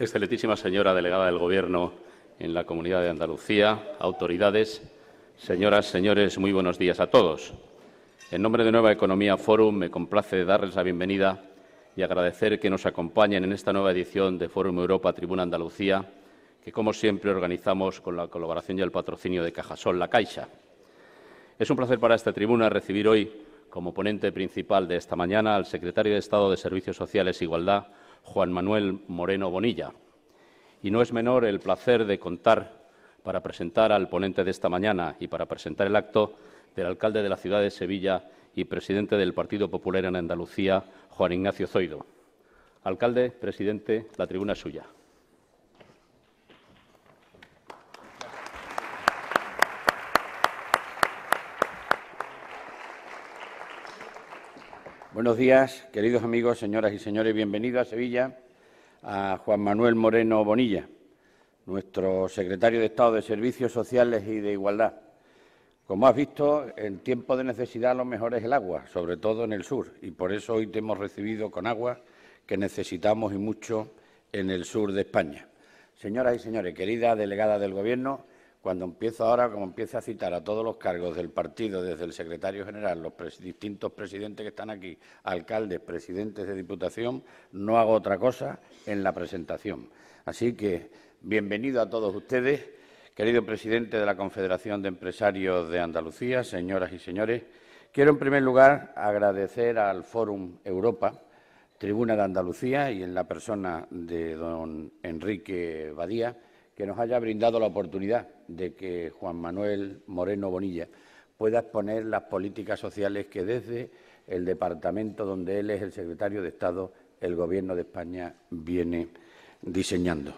Excelentísima señora delegada del Gobierno en la Comunidad de Andalucía, autoridades, señoras, señores, muy buenos días a todos. En nombre de Nueva Economía Forum, me complace darles la bienvenida y agradecer que nos acompañen en esta nueva edición de Forum Europa Tribuna Andalucía, que, como siempre, organizamos con la colaboración y el patrocinio de Cajasol La Caixa. Es un placer para esta tribuna recibir hoy, como ponente principal de esta mañana, al secretario de Estado de Servicios Sociales e Igualdad, Juan Manuel Moreno Bonilla. Y no es menor el placer de contar para presentar al ponente de esta mañana y para presentar el acto del alcalde de la ciudad de Sevilla y presidente del Partido Popular en Andalucía, Juan Ignacio Zoido. Alcalde, presidente, la tribuna es suya. Buenos días, queridos amigos, señoras y señores. Bienvenido a Sevilla a Juan Manuel Moreno Bonilla, nuestro secretario de Estado de Servicios Sociales y de Igualdad. Como has visto, en tiempo de necesidad lo mejor es el agua, sobre todo en el sur, y por eso hoy te hemos recibido con agua que necesitamos y mucho en el sur de España. Señoras y señores, querida delegada del Gobierno, cuando empiezo ahora, como empiezo a citar a todos los cargos del partido, desde el secretario general, los distintos presidentes que están aquí, alcaldes, presidentes de Diputación, no hago otra cosa en la presentación. Así que, bienvenido a todos ustedes, querido presidente de la Confederación de Empresarios de Andalucía, señoras y señores. Quiero, en primer lugar, agradecer al Fórum Europa, Tribuna de Andalucía, y en la persona de don Enrique Badía, que nos haya brindado la oportunidad de que Juan Manuel Moreno Bonilla pueda exponer las políticas sociales que desde el departamento donde él es el secretario de Estado, el Gobierno de España viene diseñando.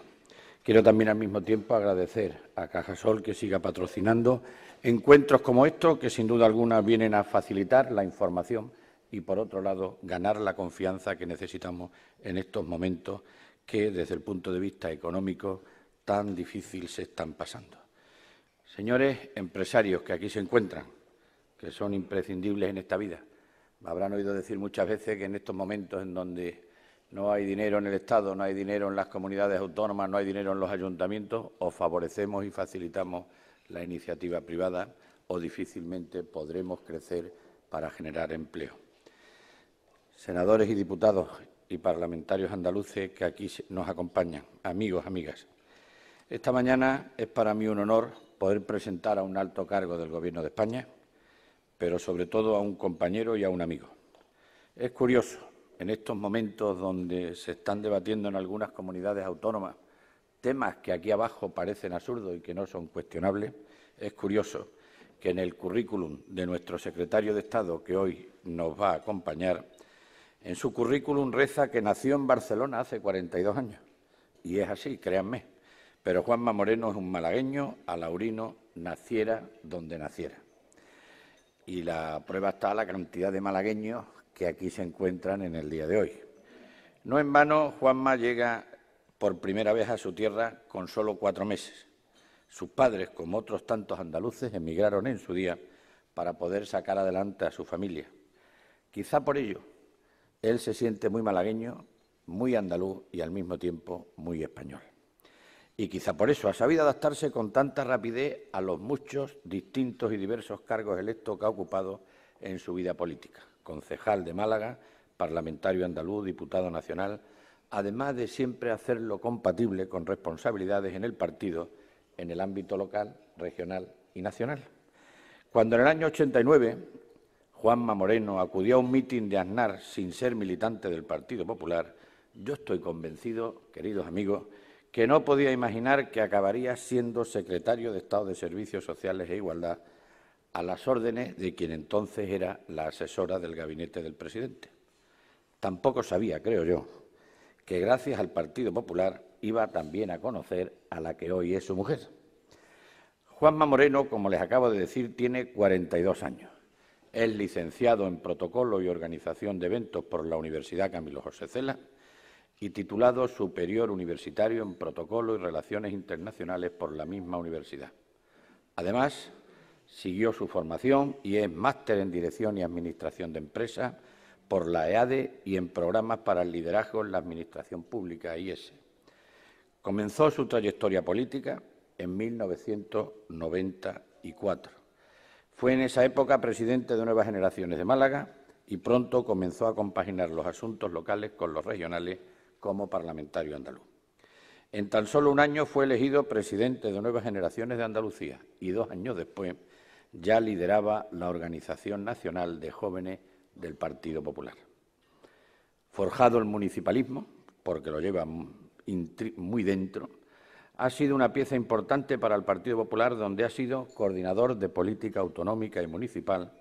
Quiero también al mismo tiempo agradecer a Cajasol que siga patrocinando encuentros como estos que sin duda alguna vienen a facilitar la información y, por otro lado, ganar la confianza que necesitamos en estos momentos que, desde el punto de vista económico, tan difícil se están pasando. Señores empresarios que aquí se encuentran, que son imprescindibles en esta vida, me habrán oído decir muchas veces que en estos momentos en donde no hay dinero en el Estado, no hay dinero en las comunidades autónomas, no hay dinero en los ayuntamientos, o favorecemos y facilitamos la iniciativa privada o difícilmente podremos crecer para generar empleo. Senadores y diputados y parlamentarios andaluces que aquí nos acompañan, amigos, amigas. Esta mañana es para mí un honor poder presentar a un alto cargo del Gobierno de España, pero sobre todo a un compañero y a un amigo. Es curioso, en estos momentos donde se están debatiendo en algunas comunidades autónomas temas que aquí abajo parecen absurdos y que no son cuestionables, es curioso que en el currículum de nuestro secretario de Estado, que hoy nos va a acompañar, en su currículum reza que nació en Barcelona hace 42 años. Y es así, créanme. Pero Juanma Moreno es un malagueño, alaurino, naciera donde naciera. Y la prueba está la cantidad de malagueños que aquí se encuentran en el día de hoy. No en vano, Juanma llega por primera vez a su tierra con solo 4 meses. Sus padres, como otros tantos andaluces, emigraron en su día para poder sacar adelante a su familia. Quizá por ello, él se siente muy malagueño, muy andaluz y al mismo tiempo muy español. Y quizá por eso ha sabido adaptarse con tanta rapidez a los muchos, distintos y diversos cargos electos que ha ocupado en su vida política. Concejal de Málaga, parlamentario andaluz, diputado nacional, además de siempre hacerlo compatible con responsabilidades en el partido en el ámbito local, regional y nacional. Cuando en el año 89 Juanma Moreno acudió a un mitin de Aznar sin ser militante del Partido Popular, yo estoy convencido, queridos amigos, que no podía imaginar que acabaría siendo secretario de Estado de Servicios Sociales e Igualdad a las órdenes de quien entonces era la asesora del gabinete del presidente. Tampoco sabía, creo yo, que gracias al Partido Popular iba también a conocer a la que hoy es su mujer. Juanma Moreno, como les acabo de decir, tiene 42 años. Es licenciado en Protocolo y Organización de Eventos por la Universidad Camilo José Cela y titulado superior universitario en Protocolo y Relaciones Internacionales por la misma universidad. Además, siguió su formación y es máster en Dirección y Administración de Empresas por la EADE y en Programas para el Liderazgo en la Administración Pública, IES. Comenzó su trayectoria política en 1994. Fue en esa época presidente de Nuevas Generaciones de Málaga y pronto comenzó a compaginar los asuntos locales con los regionales como parlamentario andaluz. En tan solo un año fue elegido presidente de Nuevas Generaciones de Andalucía y 2 años después ya lideraba la Organización Nacional de Jóvenes del Partido Popular. Forjado el municipalismo, porque lo lleva muy dentro, ha sido una pieza importante para el Partido Popular, donde ha sido coordinador de política autonómica y municipal,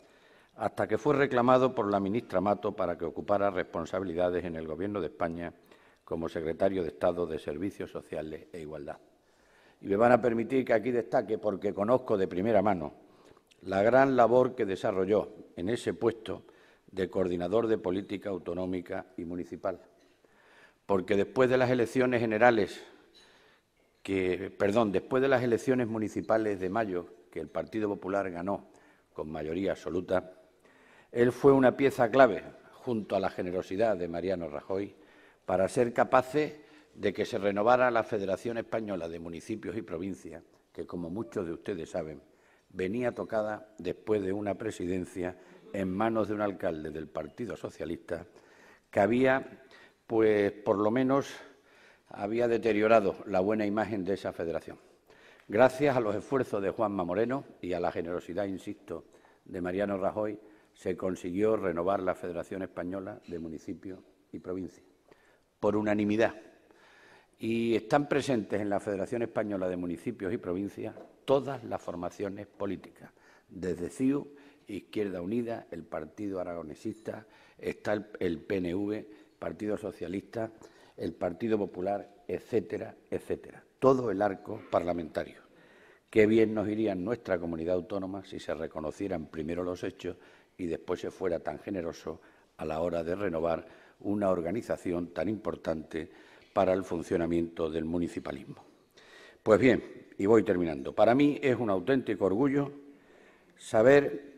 hasta que fue reclamado por la ministra Mato para que ocupara responsabilidades en el Gobierno de España como secretario de Estado de Servicios Sociales e Igualdad. Y me van a permitir que aquí destaque, porque conozco de primera mano la gran labor que desarrolló en ese puesto de coordinador de política autonómica y municipal. Porque después de las elecciones municipales de mayo, que el Partido Popular ganó con mayoría absoluta, él fue una pieza clave, junto a la generosidad de Mariano Rajoy, para ser capaces de que se renovara la Federación Española de Municipios y Provincias, que, como muchos de ustedes saben, venía tocada después de una presidencia en manos de un alcalde del Partido Socialista que había, pues, por lo menos, había deteriorado la buena imagen de esa federación. Gracias a los esfuerzos de Juanma Moreno y a la generosidad, insisto, de Mariano Rajoy, se consiguió renovar la Federación Española de Municipios y Provincias, por unanimidad. Y están presentes en la Federación Española de Municipios y Provincias todas las formaciones políticas, desde CiU, Izquierda Unida, el Partido Aragonesista, está el PNV, Partido Socialista, el Partido Popular, etcétera, etcétera. Todo el arco parlamentario. Qué bien nos iría en nuestra comunidad autónoma si se reconocieran primero los hechos y después se fuera tan generoso a la hora de renovar una organización tan importante para el funcionamiento del municipalismo. Pues bien, y voy terminando. Para mí es un auténtico orgullo saber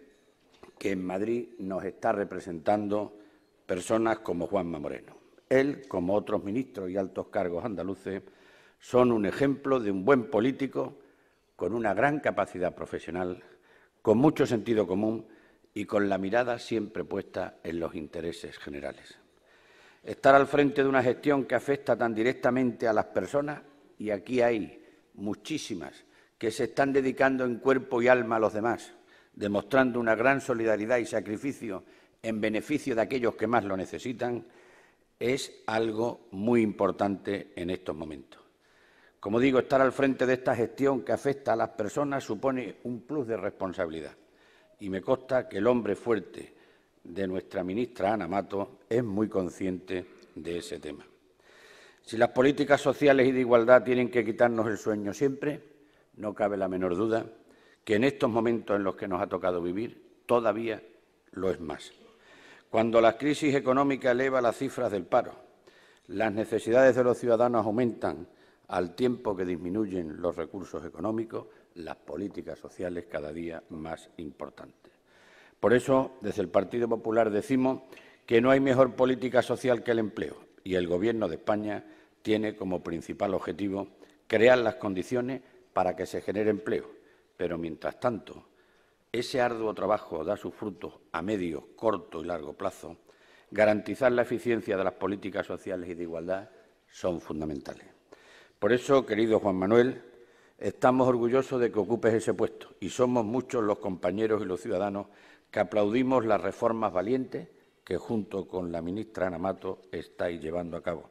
que en Madrid nos está representando personas como Juanma Moreno. Él, como otros ministros y altos cargos andaluces, son un ejemplo de un buen político con una gran capacidad profesional, con mucho sentido común y con la mirada siempre puesta en los intereses generales. Estar al frente de una gestión que afecta tan directamente a las personas, y aquí hay muchísimas que se están dedicando en cuerpo y alma a los demás, demostrando una gran solidaridad y sacrificio en beneficio de aquellos que más lo necesitan, es algo muy importante en estos momentos. Como digo, estar al frente de esta gestión que afecta a las personas supone un plus de responsabilidad. Y me consta que el hombre fuerte de nuestra ministra Ana Mato es muy consciente de ese tema. Si las políticas sociales y de igualdad tienen que quitarnos el sueño siempre, no cabe la menor duda que en estos momentos en los que nos ha tocado vivir todavía lo es más. Cuando la crisis económica eleva las cifras del paro, las necesidades de los ciudadanos aumentan al tiempo que disminuyen los recursos económicos, las políticas sociales cada día más importantes. Por eso, desde el Partido Popular decimos que no hay mejor política social que el empleo y el Gobierno de España tiene como principal objetivo crear las condiciones para que se genere empleo. Pero, mientras tanto, ese arduo trabajo da sus frutos a medio, corto y largo plazo. Garantizar la eficiencia de las políticas sociales y de igualdad son fundamentales. Por eso, querido Juan Manuel, estamos orgullosos de que ocupes ese puesto y somos muchos los compañeros y los ciudadanos que aplaudimos las reformas valientes que, junto con la ministra Ana Mato, estáis llevando a cabo.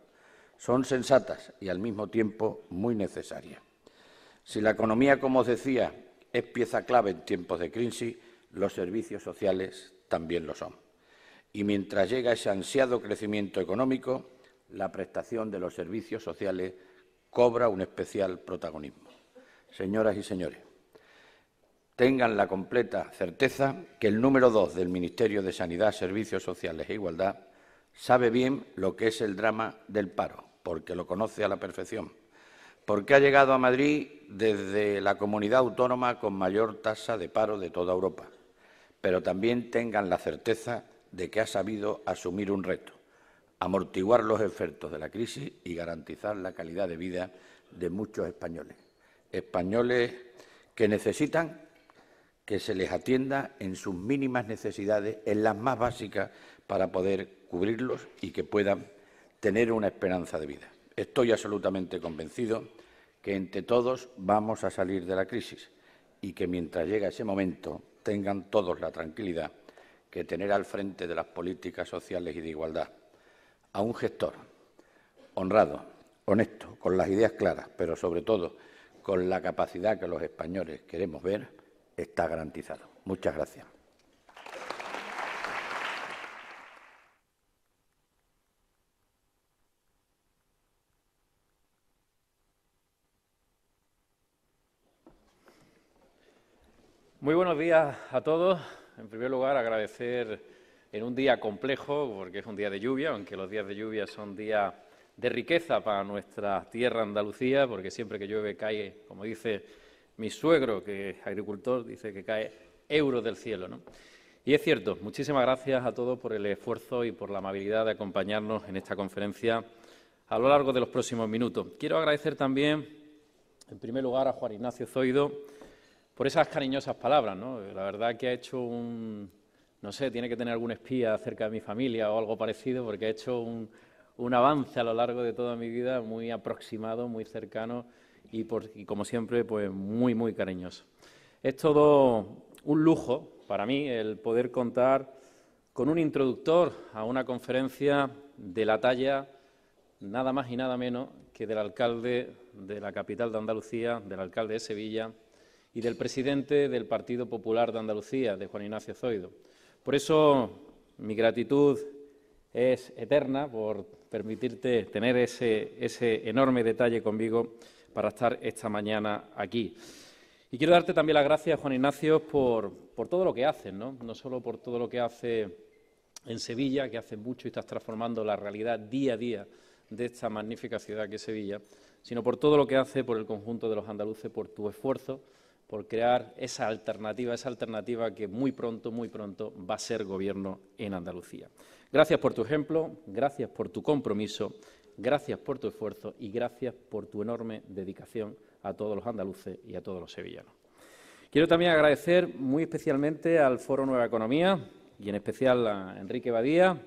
Son sensatas y, al mismo tiempo, muy necesarias. Si la economía, como os decía, es pieza clave en tiempos de crisis, los servicios sociales también lo son. Y mientras llega ese ansiado crecimiento económico, la prestación de los servicios sociales cobra un especial protagonismo. Señoras y señores, tengan la completa certeza que el número 2 del Ministerio de Sanidad, Servicios Sociales e Igualdad sabe bien lo que es el drama del paro, porque lo conoce a la perfección, porque ha llegado a Madrid desde la comunidad autónoma con mayor tasa de paro de toda Europa. Pero también tengan la certeza de que ha sabido asumir un reto, amortiguar los efectos de la crisis y garantizar la calidad de vida de muchos españoles. Españoles que necesitan que se les atienda en sus mínimas necesidades, en las más básicas, para poder cubrirlos y que puedan tener una esperanza de vida. Estoy absolutamente convencido que entre todos vamos a salir de la crisis y que mientras llegue ese momento tengan todos la tranquilidad que tener al frente de las políticas sociales y de igualdad a un gestor honrado, honesto, con las ideas claras, pero sobre todo con la capacidad que los españoles queremos ver, está garantizado. Muchas gracias. Muy buenos días a todos. En primer lugar, agradecer en un día complejo, porque es un día de lluvia, aunque los días de lluvia son días de riqueza para nuestra tierra Andalucía, porque siempre que llueve cae, como dice mi suegro, que es agricultor, dice que cae euros del cielo, ¿no? Y es cierto, muchísimas gracias a todos por el esfuerzo y por la amabilidad de acompañarnos en esta conferencia a lo largo de los próximos minutos. Quiero agradecer también, en primer lugar, a Juan Ignacio Zoido por esas cariñosas palabras, ¿no? La verdad que ha hecho no sé, tiene que tener algún espía cerca de mi familia o algo parecido, porque ha hecho un avance a lo largo de toda mi vida muy aproximado, muy cercano y como siempre, pues muy, muy cariñoso. Es todo un lujo para mí el poder contar con un introductor a una conferencia de la talla nada más y nada menos que del alcalde de la capital de Andalucía, del alcalde de Sevilla, y del presidente del Partido Popular de Andalucía, de Juan Ignacio Zoido. Por eso mi gratitud es eterna por permitirte tener ese enorme detalle conmigo para estar esta mañana aquí. Y quiero darte también las gracias, Juan Ignacio, por todo lo que haces, ¿no? No solo por todo lo que haces en Sevilla, que haces mucho y estás transformando la realidad día a día de esta magnífica ciudad que es Sevilla, sino por todo lo que hace por el conjunto de los andaluces, por tu esfuerzo, por crear esa alternativa que muy pronto va a ser gobierno en Andalucía. Gracias por tu ejemplo, gracias por tu compromiso, gracias por tu esfuerzo y gracias por tu enorme dedicación a todos los andaluces y a todos los sevillanos. Quiero también agradecer muy especialmente al Foro Nueva Economía y en especial a Enrique Badía,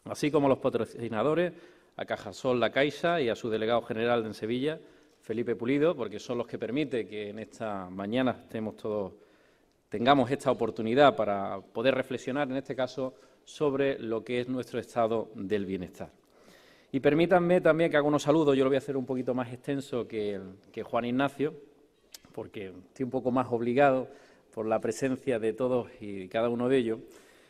así como a los patrocinadores, a Cajasol La Caixa y a su delegado general en Sevilla, Felipe Pulido, porque son los que permiten que en esta mañana tengamos esta oportunidad para poder reflexionar, en este caso, sobre lo que es nuestro estado del bienestar. Y permítanme también que haga unos saludos, yo lo voy a hacer un poquito más extenso que Juan Ignacio, porque estoy un poco más obligado por la presencia de todos y cada uno de ellos.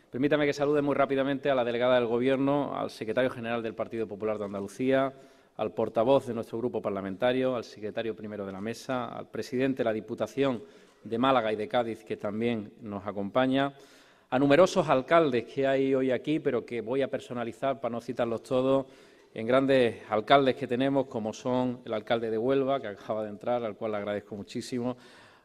Permítame que salude muy rápidamente a la delegada del Gobierno, al secretario general del Partido Popular de Andalucía, al portavoz de nuestro grupo parlamentario, al secretario primero de la mesa, al presidente de la Diputación de Málaga y de Cádiz, que también nos acompaña, a numerosos alcaldes que hay hoy aquí, pero que voy a personalizar para no citarlos todos, en grandes alcaldes que tenemos, como son el alcalde de Huelva, que acaba de entrar, al cual le agradezco muchísimo,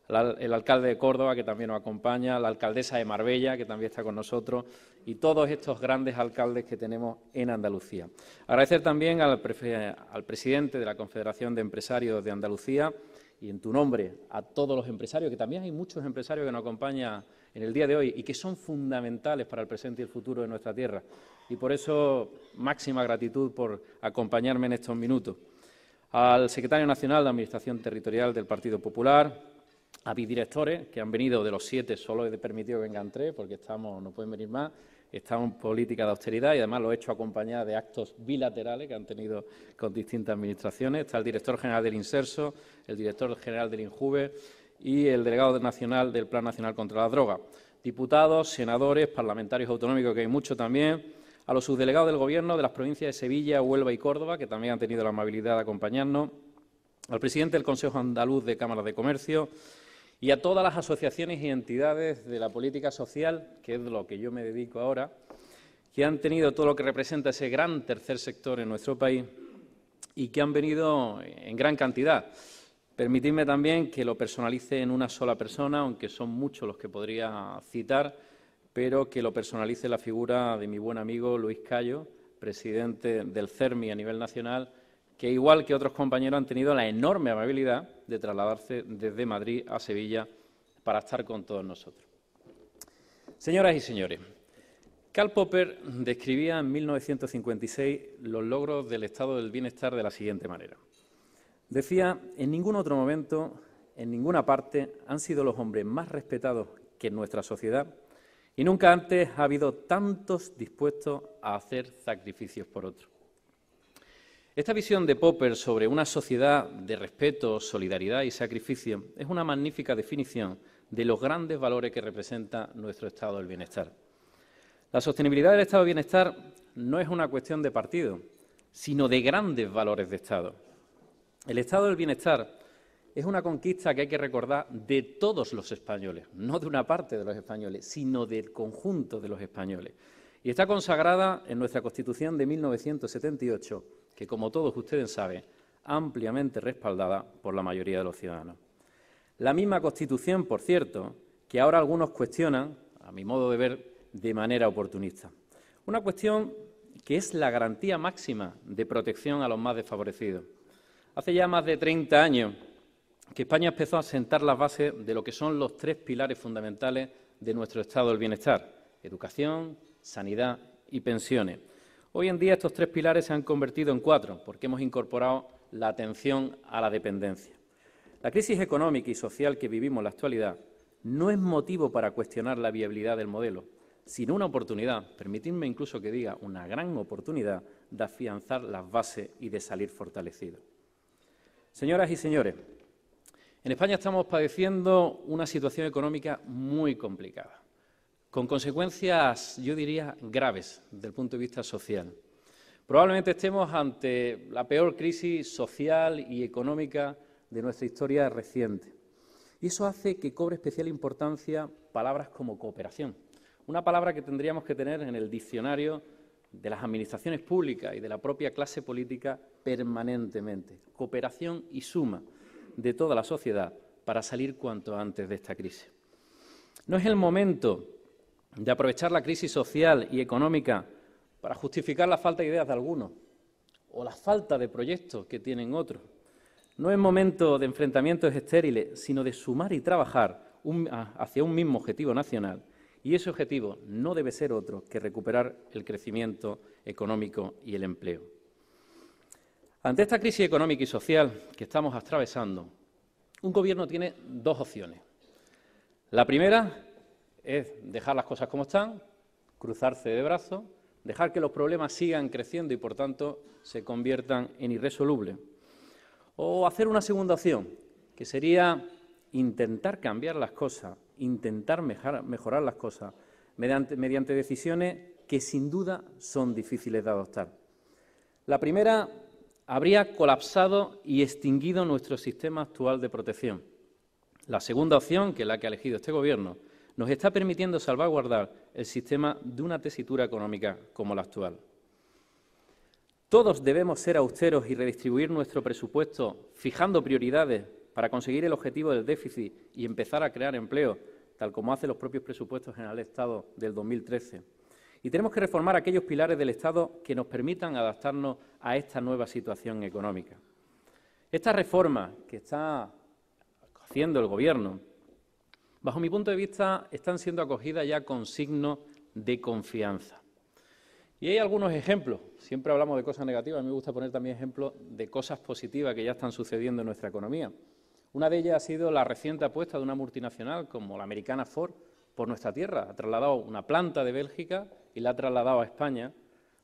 el alcalde de Córdoba, que también nos acompaña, la alcaldesa de Marbella, que también está con nosotros, y todos estos grandes alcaldes que tenemos en Andalucía. Agradecer también al presidente de la Confederación de Empresarios de Andalucía y, en tu nombre, a todos los empresarios, que también hay muchos empresarios que nos acompañan en el día de hoy y que son fundamentales para el presente y el futuro de nuestra tierra. Y por eso, máxima gratitud por acompañarme en estos minutos. Al secretario nacional de Administración Territorial del Partido Popular, a bidirectores, que han venido de los 7, solo he permitido que vengan 3, porque no pueden venir más, estamos en política de austeridad y además lo he hecho acompañado de actos bilaterales que han tenido con distintas administraciones. Está el director general del Inserso, el director general del INJUVE y el delegado nacional del Plan Nacional contra la Droga. Diputados, senadores, parlamentarios autonómicos, que hay muchos también, a los subdelegados del Gobierno de las provincias de Sevilla, Huelva y Córdoba, que también han tenido la amabilidad de acompañarnos, al presidente del Consejo Andaluz de Cámaras de Comercio, y a todas las asociaciones y entidades de la política social, que es lo que yo me dedico ahora, que han tenido todo lo que representa ese gran tercer sector en nuestro país y que han venido en gran cantidad. Permitidme también que lo personalice en una sola persona, aunque son muchos los que podría citar, pero que lo personalice en la figura de mi buen amigo Luis Cayo, presidente del CERMI a nivel nacional, que igual que otros compañeros han tenido la enorme amabilidad de trasladarse desde Madrid a Sevilla para estar con todos nosotros. Señoras y señores, Karl Popper describía en 1956 los logros del estado del bienestar de la siguiente manera. Decía: en ningún otro momento, en ninguna parte, han sido los hombres más respetados que en nuestra sociedad y nunca antes ha habido tantos dispuestos a hacer sacrificios por otros. Esta visión de Popper sobre una sociedad de respeto, solidaridad y sacrificio es una magnífica definición de los grandes valores que representa nuestro estado del bienestar. La sostenibilidad del estado del bienestar no es una cuestión de partido, sino de grandes valores de Estado. El estado del bienestar es una conquista que hay que recordar de todos los españoles, no de una parte de los españoles, sino del conjunto de los españoles. Y está consagrada en nuestra Constitución de 1978, que, como todos ustedes saben, ampliamente respaldada por la mayoría de los ciudadanos. La misma Constitución, por cierto, que ahora algunos cuestionan, a mi modo de ver, de manera oportunista. Una cuestión que es la garantía máxima de protección a los más desfavorecidos. Hace ya más de 30 años que España empezó a sentar las bases de lo que son los tres pilares fundamentales de nuestro estado del bienestar: educación, sanidad y pensiones. Hoy en día estos tres pilares se han convertido en cuatro, porque hemos incorporado la atención a la dependencia. La crisis económica y social que vivimos en la actualidad no es motivo para cuestionar la viabilidad del modelo, sino una oportunidad, permitidme incluso que diga una gran oportunidad, de afianzar las bases y de salir fortalecidos. Señoras y señores, en España estamos padeciendo una situación económica muy complicada, con consecuencias, yo diría, graves desde el punto de vista social. Probablemente estemos ante la peor crisis social y económica de nuestra historia reciente. Y eso hace que cobre especial importancia palabras como cooperación, una palabra que tendríamos que tener en el diccionario de las administraciones públicas y de la propia clase política permanentemente. Cooperación y suma de toda la sociedad para salir cuanto antes de esta crisis. No es el momento de aprovechar la crisis social y económica para justificar la falta de ideas de algunos o la falta de proyectos que tienen otros. No es momento de enfrentamientos estériles, sino de sumar y trabajar hacia un mismo objetivo nacional. Y ese objetivo no debe ser otro que recuperar el crecimiento económico y el empleo. Ante esta crisis económica y social que estamos atravesando, un Gobierno tiene dos opciones. La primera es dejar las cosas como están, cruzarse de brazos, dejar que los problemas sigan creciendo y, por tanto, se conviertan en irresolubles. O hacer una segunda opción, que sería intentar cambiar las cosas, intentar mejorar las cosas mediante decisiones que, sin duda, son difíciles de adoptar. La primera habría colapsado y extinguido nuestro sistema actual de protección. La segunda opción, que es la que ha elegido este Gobierno, nos está permitiendo salvaguardar el sistema de una tesitura económica como la actual. Todos debemos ser austeros y redistribuir nuestro presupuesto fijando prioridades para conseguir el objetivo del déficit y empezar a crear empleo, tal como hacen los propios presupuestos generales del Estado del 2013. Y tenemos que reformar aquellos pilares del Estado que nos permitan adaptarnos a esta nueva situación económica. Estas reformas que está haciendo el Gobierno, bajo mi punto de vista, están siendo acogidas ya con signos de confianza. Y hay algunos ejemplos. Siempre hablamos de cosas negativas. A mí me gusta poner también ejemplos de cosas positivas que ya están sucediendo en nuestra economía. Una de ellas ha sido la reciente apuesta de una multinacional como la americana Ford por nuestra tierra. Ha trasladado una planta de Bélgica y la ha trasladado a España,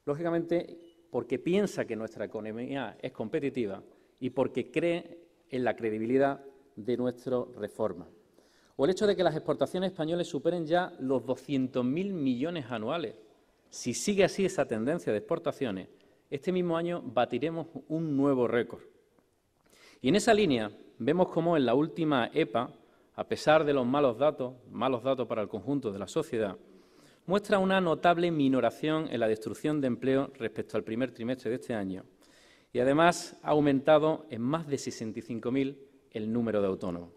lógicamente porque piensa que nuestra economía es competitiva y porque cree en la credibilidad de nuestra reforma. O el hecho de que las exportaciones españolas superen ya los 200.000 millones anuales. Si sigue así esa tendencia de exportaciones, este mismo año batiremos un nuevo récord. Y en esa línea vemos cómo en la última EPA, a pesar de los malos datos para el conjunto de la sociedad, muestra una notable minoración en la destrucción de empleo respecto al primer trimestre de este año. Y además ha aumentado en más de 65.000 el número de autónomos.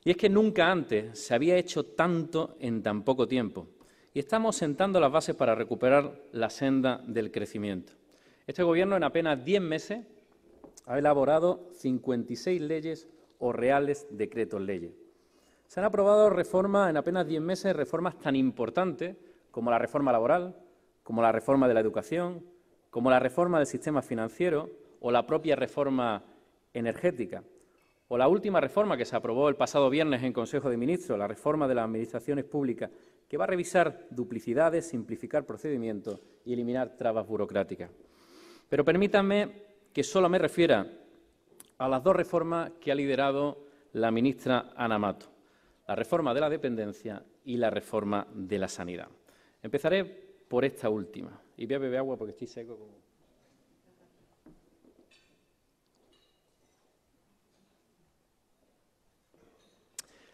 Y es que nunca antes se había hecho tanto en tan poco tiempo. Y estamos sentando las bases para recuperar la senda del crecimiento. Este Gobierno, en apenas 10 meses, ha elaborado 56 leyes o reales decretos leyes. Se han aprobado reformas en apenas 10 meses, reformas tan importantes como la reforma laboral, como la reforma de la educación, como la reforma del sistema financiero o la propia reforma energética, o la última reforma que se aprobó el pasado viernes en Consejo de Ministros, la reforma de las administraciones públicas, que va a revisar duplicidades, simplificar procedimientos y eliminar trabas burocráticas. Pero permítanme que solo me refiera a las dos reformas que ha liderado la ministra Ana Mato, la reforma de la dependencia y la reforma de la sanidad. Empezaré por esta última. Y voy a beber agua porque estoy seco.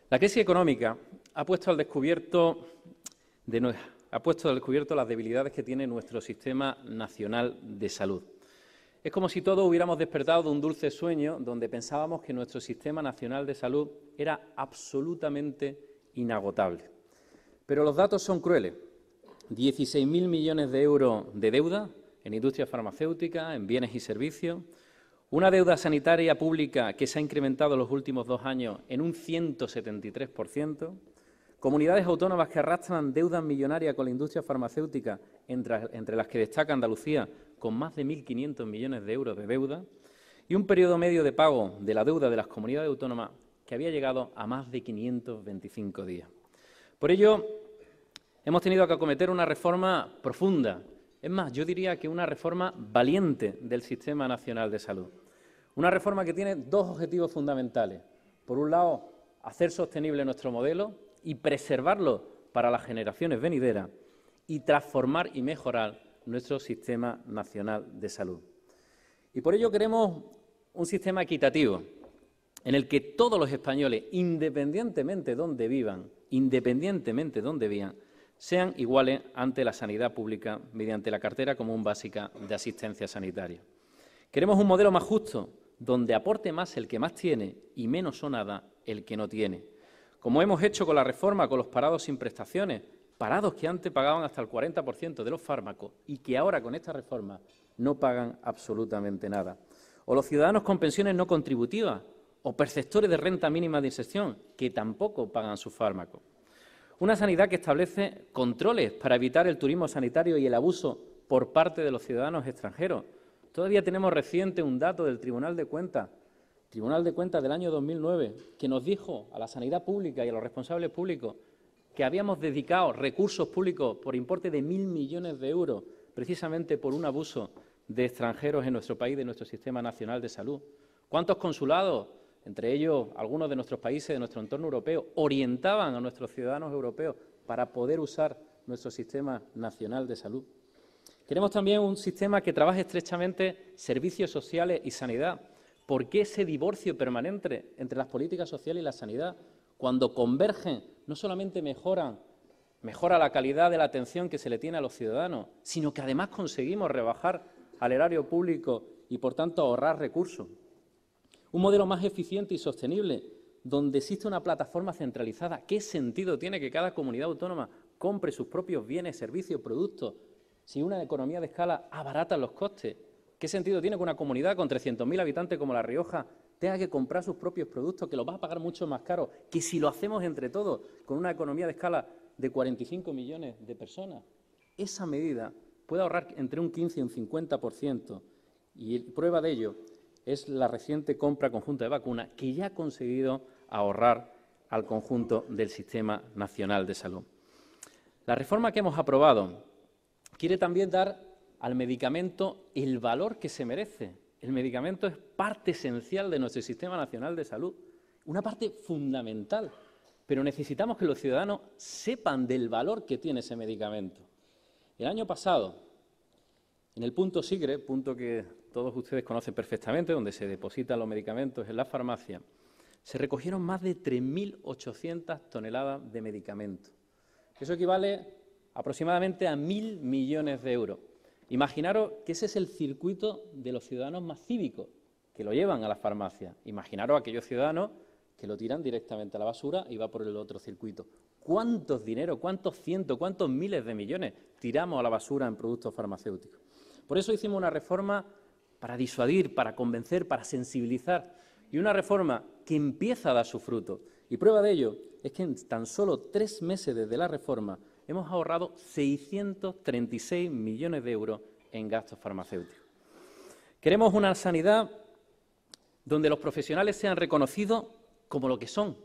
La crisis económica ha puesto al descubierto las debilidades que tiene nuestro Sistema Nacional de Salud. Es como si todos hubiéramos despertado de un dulce sueño donde pensábamos que nuestro Sistema Nacional de Salud era absolutamente inagotable. Pero los datos son crueles. 16.000 millones de euros de deuda en industria farmacéutica, en bienes y servicios, una deuda sanitaria pública que se ha incrementado en los últimos 2 años en un 173%, comunidades autónomas que arrastran deudas millonarias con la industria farmacéutica, entre las que destaca Andalucía, con más de 1.500 millones de euros de deuda, y un periodo medio de pago de la deuda de las comunidades autónomas que había llegado a más de 525 días. Por ello, hemos tenido que acometer una reforma profunda, es más, yo diría que una reforma valiente del Sistema Nacional de Salud. Una reforma que tiene 2 objetivos fundamentales. Por un lado, hacer sostenible nuestro modelo y preservarlo para las generaciones venideras y transformar y mejorar nuestro Sistema Nacional de Salud. Y por ello queremos un sistema equitativo en el que todos los españoles, independientemente de dónde vivan, sean iguales ante la sanidad pública mediante la cartera común básica de asistencia sanitaria. Queremos un modelo más justo, donde aporte más el que más tiene y menos o nada el que no tiene. Como hemos hecho con la reforma, con los parados sin prestaciones, parados que antes pagaban hasta el 40% de los fármacos y que ahora con esta reforma no pagan absolutamente nada. O los ciudadanos con pensiones no contributivas o perceptores de renta mínima de inserción que tampoco pagan sus fármacos. Una sanidad que establece controles para evitar el turismo sanitario y el abuso por parte de los ciudadanos extranjeros. Todavía tenemos reciente un dato del Tribunal de Cuentas del año 2009, que nos dijo a la sanidad pública y a los responsables públicos que habíamos dedicado recursos públicos por importe de 1.000 millones de euros precisamente por un abuso de extranjeros en nuestro país, de nuestro Sistema Nacional de Salud. ¿Cuántos consulados, entre ellos algunos de nuestros países, de nuestro entorno europeo, orientaban a nuestros ciudadanos europeos para poder usar nuestro Sistema Nacional de Salud? Queremos también un sistema que trabaje estrechamente servicios sociales y sanidad. ¿Por qué ese divorcio permanente entre las políticas sociales y la sanidad? Cuando convergen, no solamente mejora la calidad de la atención que se le tiene a los ciudadanos, sino que además conseguimos rebajar al erario público y, por tanto, ahorrar recursos. Un modelo más eficiente y sostenible, donde existe una plataforma centralizada. ¿Qué sentido tiene que cada comunidad autónoma compre sus propios bienes, servicios, productos, si una economía de escala abarata los costes? ¿Qué sentido tiene que una comunidad con 300.000 habitantes como La Rioja tenga que comprar sus propios productos, que los va a pagar mucho más caro que si lo hacemos entre todos con una economía de escala de 45 millones de personas? Esa medida puede ahorrar entre un 15 y un 50%, y prueba de ello es la reciente compra conjunta de vacunas que ya ha conseguido ahorrar al conjunto del Sistema Nacional de Salud. La reforma que hemos aprobado quiere también dar al medicamento el valor que se merece. El medicamento es parte esencial de nuestro Sistema Nacional de Salud, una parte fundamental, pero necesitamos que los ciudadanos sepan del valor que tiene ese medicamento. El año pasado, en el punto SIGRE, punto que todos ustedes conocen perfectamente, donde se depositan los medicamentos en la farmacia, se recogieron más de 3.800 toneladas de medicamentos. Eso equivale aproximadamente a 1.000 millones de euros. Imaginaros que ese es el circuito de los ciudadanos más cívicos, que lo llevan a la farmacia. Imaginaros a aquellos ciudadanos que lo tiran directamente a la basura y va por el otro circuito. ¿Cuántos dinero, cuántos cientos, cuántos miles de millones tiramos a la basura en productos farmacéuticos? Por eso hicimos una reforma para disuadir, para convencer, para sensibilizar, y una reforma que empieza a dar su fruto. Y prueba de ello es que en tan solo 3 meses desde la reforma hemos ahorrado 636 millones de euros en gastos farmacéuticos. Queremos una sanidad donde los profesionales sean reconocidos como lo que son,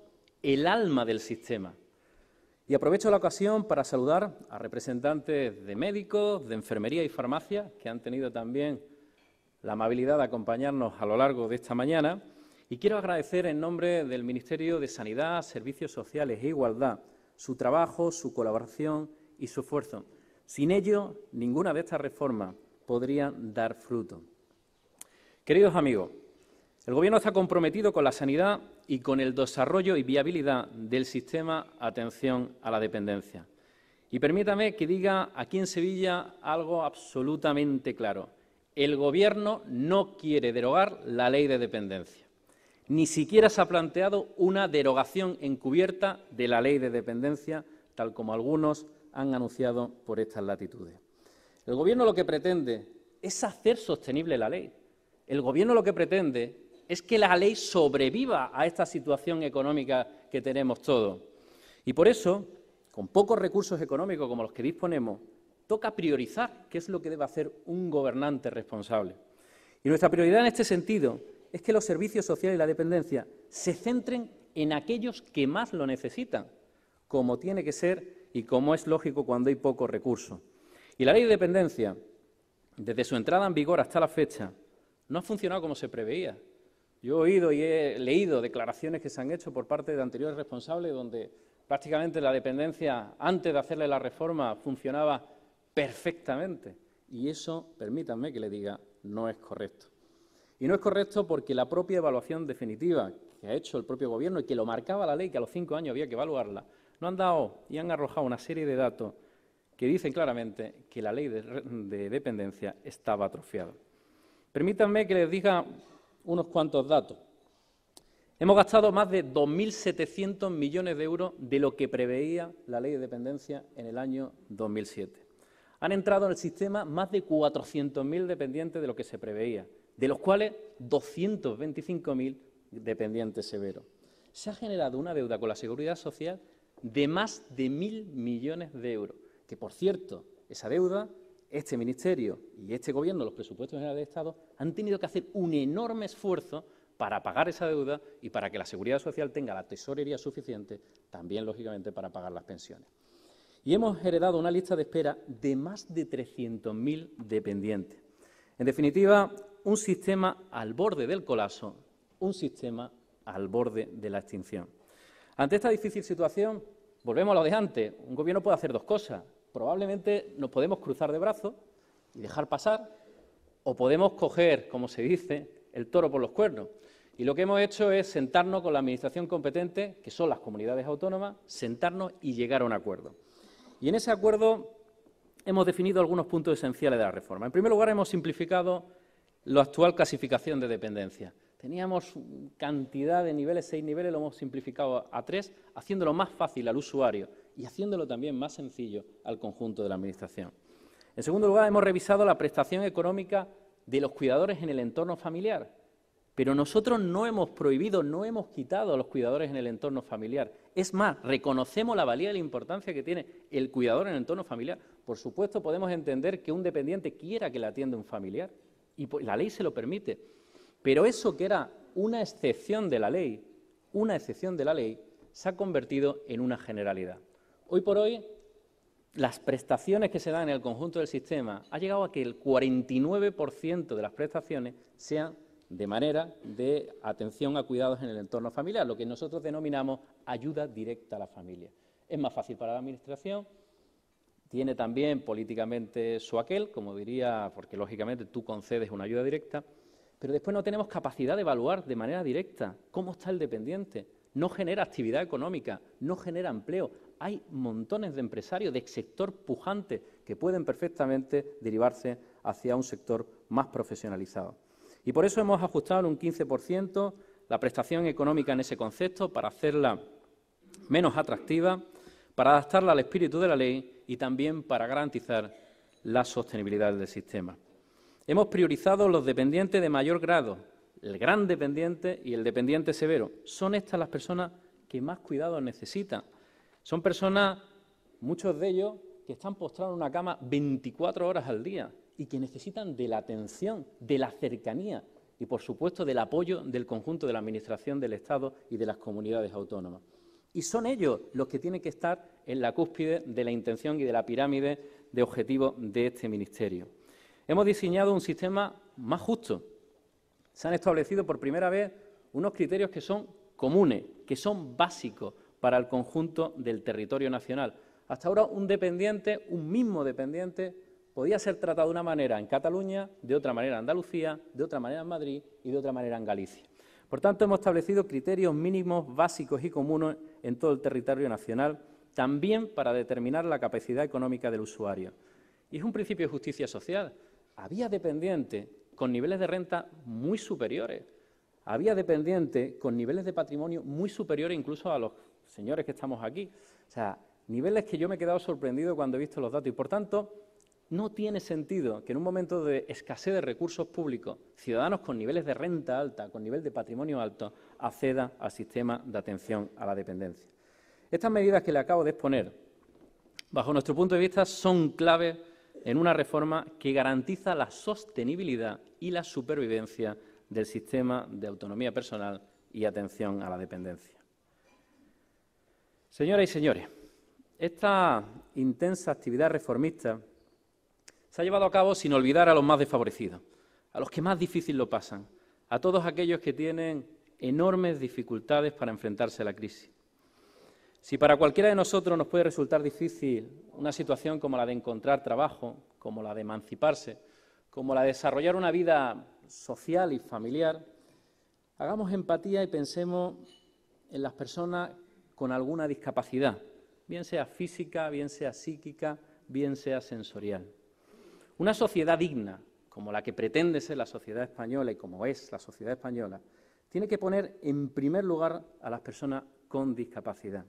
el alma del sistema. Y aprovecho la ocasión para saludar a representantes de médicos, de enfermería y farmacia, que han tenido también la amabilidad de acompañarnos a lo largo de esta mañana, y quiero agradecer en nombre del Ministerio de Sanidad, Servicios Sociales e Igualdad su trabajo, su colaboración y su esfuerzo. Sin ello, ninguna de estas reformas podría dar fruto. Queridos amigos, el Gobierno está comprometido con la sanidad y con el desarrollo y viabilidad del sistema de atención a la dependencia. Y permítame que diga aquí en Sevilla algo absolutamente claro. El Gobierno no quiere derogar la Ley de Dependencia. Ni siquiera se ha planteado una derogación encubierta de la Ley de Dependencia, tal como algunos han anunciado por estas latitudes. El Gobierno lo que pretende es hacer sostenible la ley. El Gobierno lo que pretende es que la ley sobreviva a esta situación económica que tenemos todos. Y por eso, con pocos recursos económicos como los que disponemos, toca priorizar qué es lo que debe hacer un gobernante responsable. Y nuestra prioridad en este sentido es que los servicios sociales y la dependencia se centren en aquellos que más lo necesitan, como tiene que ser y como es lógico cuando hay pocos recursos. Y la Ley de Dependencia, desde su entrada en vigor hasta la fecha, no ha funcionado como se preveía. Yo he oído y he leído declaraciones que se han hecho por parte de anteriores responsables donde prácticamente la dependencia, antes de hacerle la reforma, funcionaba perfectamente. Y eso, permítanme que le diga, no es correcto. Y no es correcto porque la propia evaluación definitiva que ha hecho el propio Gobierno y que lo marcaba la ley, que a los 5 años había que evaluarla, no han dado y han arrojado una serie de datos que dicen claramente que la ley de dependencia estaba atrofiada. Permítanme que les diga unos cuantos datos. Hemos gastado más de 2.700 millones de euros de lo que preveía la ley de dependencia en el año 2007. Han entrado en el sistema más de 400.000 dependientes de lo que se preveía, de los cuales 225.000 dependientes severos. Se ha generado una deuda con la Seguridad Social de más de 1.000 millones de euros, que, por cierto, esa deuda, este Ministerio y este Gobierno, los presupuestos generales del Estado, han tenido que hacer un enorme esfuerzo para pagar esa deuda y para que la Seguridad Social tenga la tesorería suficiente, también, lógicamente, para pagar las pensiones. Y hemos heredado una lista de espera de más de 300.000 dependientes. En definitiva, un sistema al borde del colapso, un sistema al borde de la extinción. Ante esta difícil situación, volvemos a lo de antes. Un Gobierno puede hacer dos cosas. Probablemente nos podemos cruzar de brazos y dejar pasar, o podemos coger, como se dice, el toro por los cuernos. Y lo que hemos hecho es sentarnos con la Administración competente, que son las comunidades autónomas, sentarnos y llegar a un acuerdo. Y en ese acuerdo hemos definido algunos puntos esenciales de la reforma. En primer lugar, hemos simplificado la actual clasificación de dependencia. Teníamos cantidad de niveles, 6 niveles, lo hemos simplificado a 3, haciéndolo más fácil al usuario y haciéndolo también más sencillo al conjunto de la Administración. En segundo lugar, hemos revisado la prestación económica de los cuidadores en el entorno familiar, pero nosotros no hemos prohibido, no hemos quitado a los cuidadores en el entorno familiar. Es más, reconocemos la valía y la importancia que tiene el cuidador en el entorno familiar. Por supuesto, podemos entender que un dependiente quiera que le atienda un familiar y la ley se lo permite. Pero eso que era una excepción de la ley, se ha convertido en una generalidad. Hoy por hoy, las prestaciones que se dan en el conjunto del sistema ha llegado a que el 49% de las prestaciones sean de manera de atención a cuidados en el entorno familiar, lo que nosotros denominamos ayuda directa a la familia. Es más fácil para la Administración, tiene también políticamente su aquel, como diría, porque lógicamente tú concedes una ayuda directa, pero después no tenemos capacidad de evaluar de manera directa cómo está el dependiente. No genera actividad económica, no genera empleo. Hay montones de empresarios del sector pujante que pueden perfectamente derivarse hacia un sector más profesionalizado. Y por eso hemos ajustado en un 15% la prestación económica en ese concepto para hacerla menos atractiva, para adaptarla al espíritu de la ley y también para garantizar la sostenibilidad del sistema. Hemos priorizado los dependientes de mayor grado, el gran dependiente y el dependiente severo. Son estas las personas que más cuidados necesitan. Son personas, muchos de ellos, que están postrados en una cama 24 horas al día y que necesitan de la atención, de la cercanía y, por supuesto, del apoyo del conjunto de la Administración del Estado y de las comunidades autónomas. Y son ellos los que tienen que estar en la cúspide de la intención y de la pirámide de objetivos de este Ministerio. Hemos diseñado un sistema más justo. Se han establecido por primera vez unos criterios que son comunes, que son básicos para el conjunto del territorio nacional. Hasta ahora un mismo dependiente, podía ser tratado de una manera en Cataluña, de otra manera en Andalucía, de otra manera en Madrid y de otra manera en Galicia. Por tanto, hemos establecido criterios mínimos básicos y comunes en todo el territorio nacional, también para determinar la capacidad económica del usuario. Y es un principio de justicia social. Había dependientes con niveles de renta muy superiores, había dependientes con niveles de patrimonio muy superiores incluso a los señores que estamos aquí. O sea, niveles que yo me he quedado sorprendido cuando he visto los datos y, por tanto, no tiene sentido que en un momento de escasez de recursos públicos, ciudadanos con niveles de renta alta, con nivel de patrimonio alto, accedan al sistema de atención a la dependencia. Estas medidas que le acabo de exponer, bajo nuestro punto de vista, son clave en una reforma que garantiza la sostenibilidad y la supervivencia del sistema de autonomía personal y atención a la dependencia. Señoras y señores, esta intensa actividad reformista se ha llevado a cabo sin olvidar a los más desfavorecidos, a los que más difícil lo pasan, a todos aquellos que tienen enormes dificultades para enfrentarse a la crisis. Si para cualquiera de nosotros nos puede resultar difícil una situación como la de encontrar trabajo, como la de emanciparse, como la de desarrollar una vida social y familiar, hagamos empatía y pensemos en las personas con alguna discapacidad, bien sea física, bien sea psíquica, bien sea sensorial. Una sociedad digna, como la que pretende ser la sociedad española y como es la sociedad española, tiene que poner en primer lugar a las personas con discapacidad.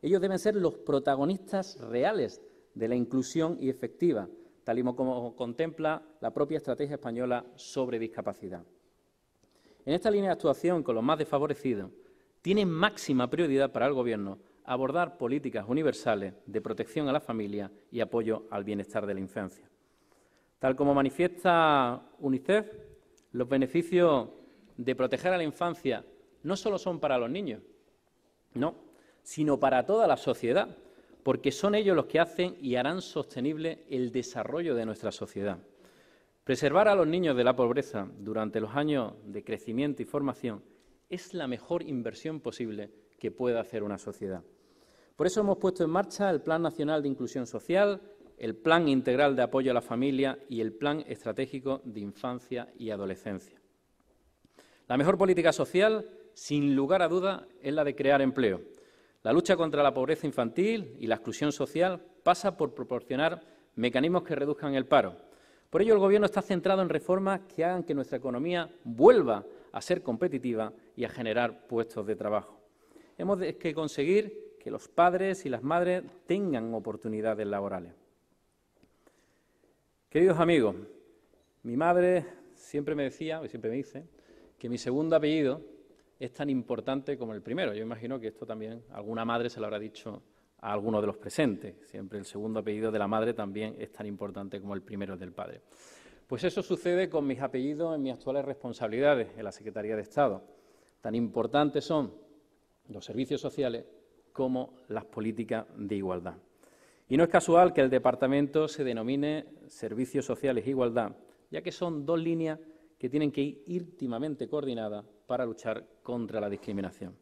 Ellos deben ser los protagonistas reales de la inclusión y efectiva, tal y como contempla la propia estrategia española sobre discapacidad. En esta línea de actuación con los más desfavorecidos, tiene máxima prioridad para el Gobierno abordar políticas universales de protección a la familia y apoyo al bienestar de la infancia. Tal como manifiesta UNICEF, los beneficios de proteger a la infancia no solo son para los niños, no, sino para toda la sociedad, porque son ellos los que hacen y harán sostenible el desarrollo de nuestra sociedad. Preservar a los niños de la pobreza durante los años de crecimiento y formación es la mejor inversión posible que pueda hacer una sociedad. Por eso hemos puesto en marcha el Plan Nacional de Inclusión Social, el Plan Integral de Apoyo a la Familia y el Plan Estratégico de Infancia y Adolescencia. La mejor política social, sin lugar a duda, es la de crear empleo. La lucha contra la pobreza infantil y la exclusión social pasa por proporcionar mecanismos que reduzcan el paro. Por ello, el Gobierno está centrado en reformas que hagan que nuestra economía vuelva a ser competitiva y a generar puestos de trabajo. Hemos que conseguir que los padres y las madres tengan oportunidades laborales. Queridos amigos, mi madre siempre me decía, y siempre me dice, que mi segundo apellido es tan importante como el primero. Yo imagino que esto también alguna madre se lo habrá dicho a alguno de los presentes. Siempre el segundo apellido de la madre también es tan importante como el primero del padre. Pues eso sucede con mis apellidos en mis actuales responsabilidades en la Secretaría de Estado. Tan importantes son los servicios sociales como las políticas de igualdad. Y no es casual que el departamento se denomine Servicios Sociales e Igualdad, ya que son dos líneas que tienen que ir íntimamente coordinadas para luchar contra la discriminación.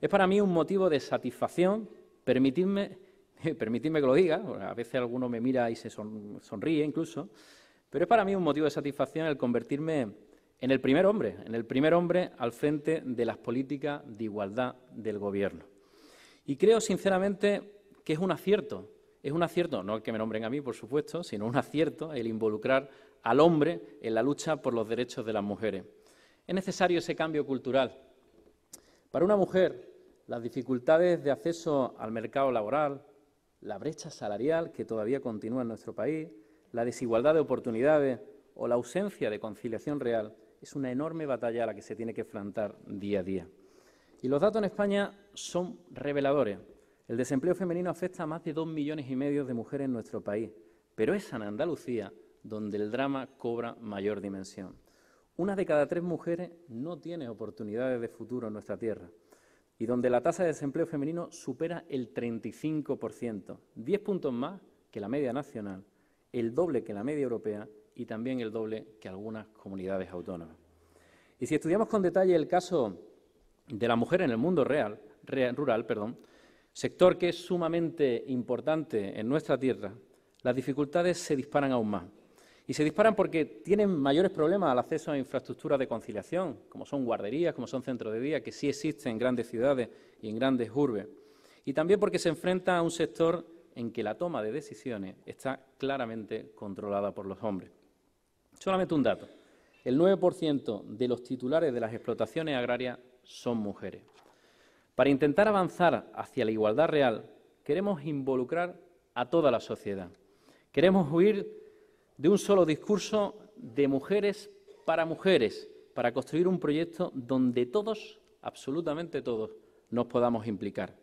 Es para mí un motivo de satisfacción, permitidme que lo diga, a veces alguno me mira y se sonríe incluso, pero es para mí un motivo de satisfacción el convertirme en el primer hombre al frente de las políticas de igualdad del Gobierno. Y creo sinceramente que es un acierto, no el que me nombren a mí, por supuesto, sino un acierto el involucrar al hombre en la lucha por los derechos de las mujeres. Es necesario ese cambio cultural. Para una mujer, las dificultades de acceso al mercado laboral, la brecha salarial que todavía continúa en nuestro país, la desigualdad de oportunidades o la ausencia de conciliación real es una enorme batalla a la que se tiene que enfrentar día a día. Y los datos en España son reveladores. El desempleo femenino afecta a más de 2,5 millones de mujeres en nuestro país, pero es en Andalucía donde el drama cobra mayor dimensión. 1 de cada 3 mujeres no tiene oportunidades de futuro en nuestra tierra y donde la tasa de desempleo femenino supera el 35%, 10 puntos más que la media nacional, el doble que la media europea y también el doble que algunas comunidades autónomas. Y si estudiamos con detalle el caso de la mujer en el mundo rural, sector que es sumamente importante en nuestra tierra, las dificultades se disparan aún más. Y se disparan porque tienen mayores problemas al acceso a infraestructuras de conciliación, como son guarderías, como son centros de día, que sí existen en grandes ciudades y en grandes urbes. Y también porque se enfrenta a un sector en que la toma de decisiones está claramente controlada por los hombres. Solamente un dato. El 9% de los titulares de las explotaciones agrarias son mujeres. Para intentar avanzar hacia la igualdad real, queremos involucrar a toda la sociedad. Queremos huir de un solo discurso de mujeres, para construir un proyecto donde todos, absolutamente todos, nos podamos implicar.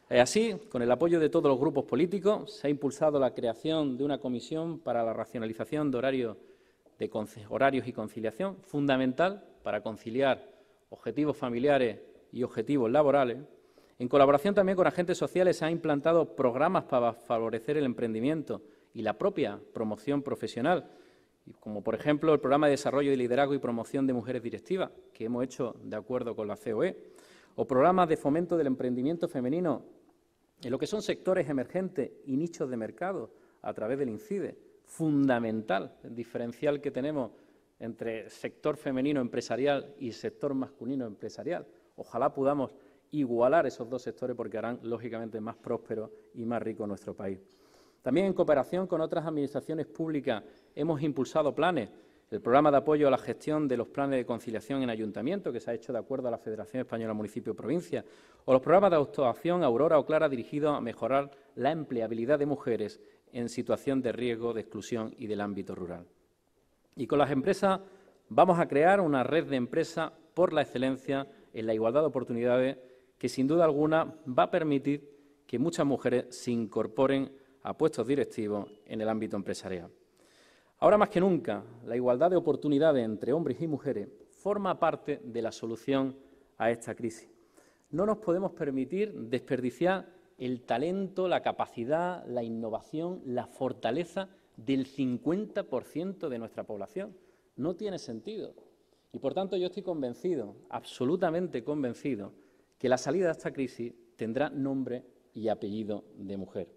Así, con el apoyo de todos los grupos políticos, se ha impulsado la creación de una comisión para la racionalización de horarios y conciliación, fundamental para conciliar objetivos familiares y objetivos laborales. En colaboración también con agentes sociales se han implantado programas para favorecer el emprendimiento y la propia promoción profesional, como por ejemplo el Programa de Desarrollo de Liderazgo y Promoción de Mujeres Directivas, que hemos hecho de acuerdo con la COE, o programas de fomento del emprendimiento femenino en lo que son sectores emergentes y nichos de mercado a través del INCIDE. Fundamental el diferencial que tenemos entre sector femenino empresarial y sector masculino empresarial. Ojalá podamos igualar esos dos sectores porque harán, lógicamente, más próspero y más rico nuestro país. También en cooperación con otras administraciones públicas hemos impulsado planes. El programa de apoyo a la gestión de los planes de conciliación en ayuntamiento, que se ha hecho de acuerdo a la Federación Española Municipio y Provincia, o los programas de autoacción Aurora o Clara dirigidos a mejorar la empleabilidad de mujeres en situación de riesgo, de exclusión y del ámbito rural. Y con las empresas vamos a crear una red de empresas por la excelencia en la igualdad de oportunidades que, sin duda alguna, va a permitir que muchas mujeres se incorporen a puestos directivos en el ámbito empresarial. Ahora más que nunca, la igualdad de oportunidades entre hombres y mujeres forma parte de la solución a esta crisis. No nos podemos permitir desperdiciar el talento, la capacidad, la innovación, la fortaleza del 50% de nuestra población. No tiene sentido. Y, por tanto, yo estoy convencido, absolutamente convencido, que la salida de esta crisis tendrá nombre y apellido de mujer.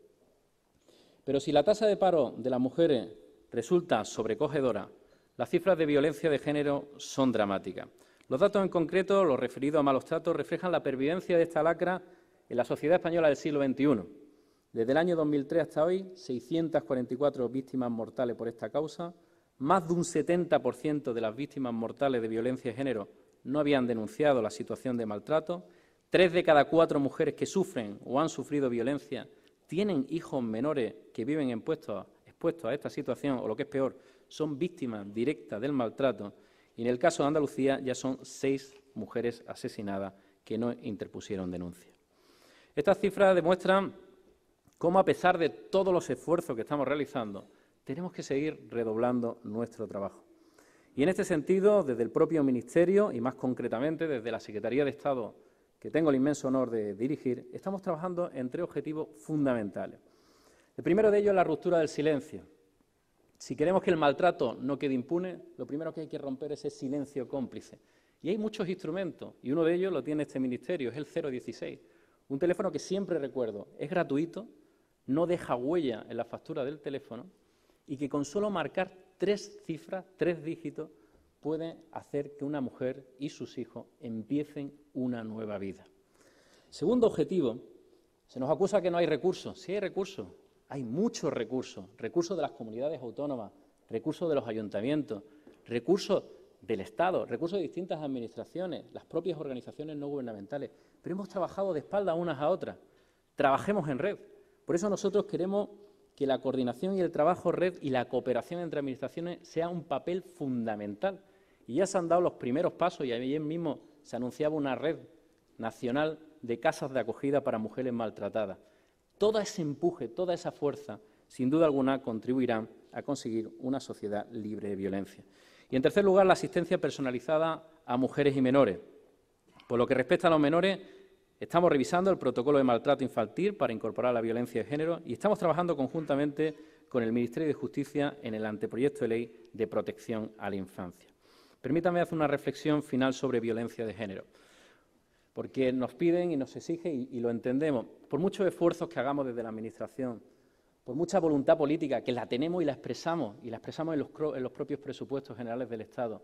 Pero si la tasa de paro de las mujeres resulta sobrecogedora, las cifras de violencia de género son dramáticas. Los datos en concreto, los referidos a malos tratos, reflejan la pervivencia de esta lacra en la sociedad española del siglo XXI. Desde el año 2003 hasta hoy, 644 víctimas mortales por esta causa. Más de un 70% de las víctimas mortales de violencia de género no habían denunciado la situación de maltrato. 3 de cada 4 mujeres que sufren o han sufrido violencia tienen hijos menores que viven expuestos a esta situación, o lo que es peor, son víctimas directas del maltrato. Y en el caso de Andalucía ya son 6 mujeres asesinadas que no interpusieron denuncia. Estas cifras demuestran cómo, a pesar de todos los esfuerzos que estamos realizando, tenemos que seguir redoblando nuestro trabajo. Y en este sentido, desde el propio Ministerio y más concretamente desde la Secretaría de Estado, que tengo el inmenso honor de dirigir, estamos trabajando en 3 objetivos fundamentales. El primero de ellos es la ruptura del silencio. Si queremos que el maltrato no quede impune, lo primero que hay que romper es ese silencio cómplice. Y hay muchos instrumentos, y uno de ellos lo tiene este Ministerio, es el 016, un teléfono que siempre recuerdo, es gratuito, no deja huella en la factura del teléfono y que con solo marcar 3 cifras, 3 dígitos, puede hacer que una mujer y sus hijos empiecen una nueva vida. Segundo objetivo, se nos acusa que no hay recursos. Sí hay recursos, hay muchos recursos, recursos de las comunidades autónomas, recursos de los ayuntamientos, recursos del Estado, recursos de distintas administraciones, las propias organizaciones no gubernamentales, pero hemos trabajado de espaldas unas a otras. Trabajemos en red. Por eso nosotros queremos que la coordinación y el trabajo red y la cooperación entre administraciones sea un papel fundamental. Y ya se han dado los primeros pasos y ayer mismo se anunciaba una red nacional de casas de acogida para mujeres maltratadas. Todo ese empuje, toda esa fuerza, sin duda alguna, contribuirán a conseguir una sociedad libre de violencia. Y, en tercer lugar, la asistencia personalizada a mujeres y menores. Por lo que respecta a los menores, estamos revisando el protocolo de maltrato infantil para incorporar la violencia de género y estamos trabajando conjuntamente con el Ministerio de Justicia en el anteproyecto de ley de protección a la infancia. Permítame hacer una reflexión final sobre violencia de género, porque nos piden y nos exigen, y lo entendemos, por muchos esfuerzos que hagamos desde la Administración, por mucha voluntad política, que la tenemos y la expresamos en los propios presupuestos generales del Estado,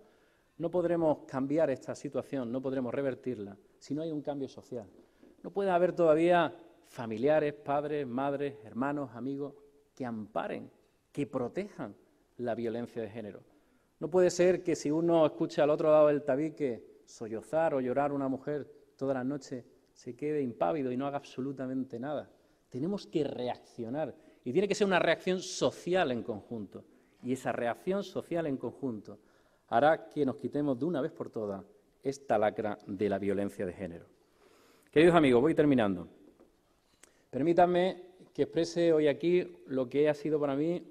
no podremos cambiar esta situación, no podremos revertirla si no hay un cambio social. No puede haber todavía familiares, padres, madres, hermanos, amigos que amparen, que protejan la violencia de género. No puede ser que si uno escucha al otro lado del tabique sollozar o llorar una mujer toda la noche se quede impávido y no haga absolutamente nada. Tenemos que reaccionar y tiene que ser una reacción social en conjunto. Y esa reacción social en conjunto hará que nos quitemos de una vez por todas esta lacra de la violencia de género. Queridos amigos, voy terminando. Permítanme que exprese hoy aquí lo que ha sido para mí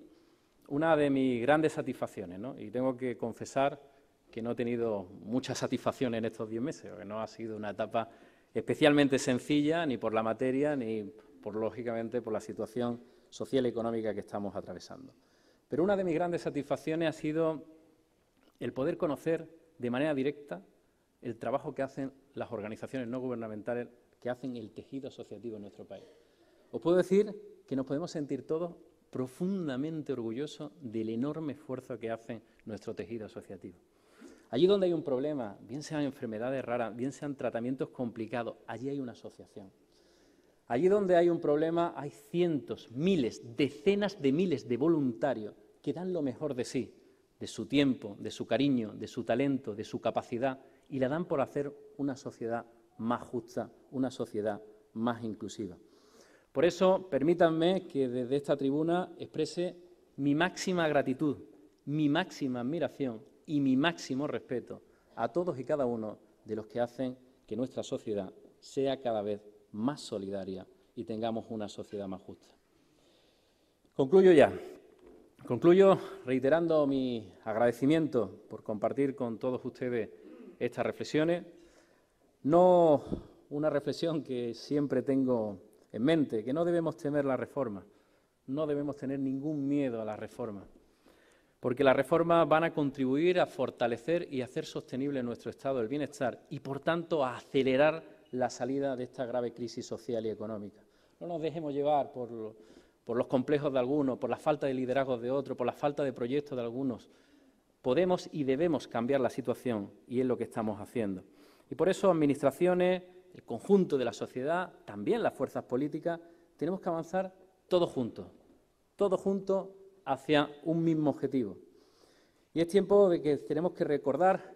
una de mis grandes satisfacciones, ¿no? Y tengo que confesar que no he tenido mucha satisfacción en estos 10 meses, porque no ha sido una etapa especialmente sencilla, ni por la materia, ni, lógicamente, por la situación social y económica que estamos atravesando. Pero una de mis grandes satisfacciones ha sido el poder conocer de manera directa el trabajo que hacen las organizaciones no gubernamentales, que hacen el tejido asociativo en nuestro país. Os puedo decir que nos podemos sentir todos profundamente orgullosos del enorme esfuerzo que hace nuestro tejido asociativo. Allí donde hay un problema, bien sean enfermedades raras, bien sean tratamientos complicados, allí hay una asociación. Allí donde hay un problema hay cientos, miles, decenas de miles de voluntarios que dan lo mejor de sí, de su tiempo, de su cariño, de su talento, de su capacidad, y la dan por hacer una sociedad más justa, una sociedad más inclusiva. Por eso, permítanme que desde esta tribuna exprese mi máxima gratitud, mi máxima admiración y mi máximo respeto a todos y cada uno de los que hacen que nuestra sociedad sea cada vez más solidaria y tengamos una sociedad más justa. Concluyo ya. Concluyo reiterando mi agradecimiento por compartir con todos ustedes estas reflexiones. No una reflexión que siempre tengo en mente, que no debemos temer la reforma, no debemos tener ningún miedo a la reforma, porque las reformas van a contribuir a fortalecer y hacer sostenible nuestro estado del bienestar y, por tanto, a acelerar la salida de esta grave crisis social y económica. No nos dejemos llevar por los complejos de algunos, por la falta de liderazgo de otros, por la falta de proyectos de algunos. Podemos y debemos cambiar la situación y es lo que estamos haciendo. Y por eso, administraciones, el conjunto de la sociedad, también las fuerzas políticas, tenemos que avanzar todos juntos hacia un mismo objetivo. Y es tiempo de que tenemos que recordar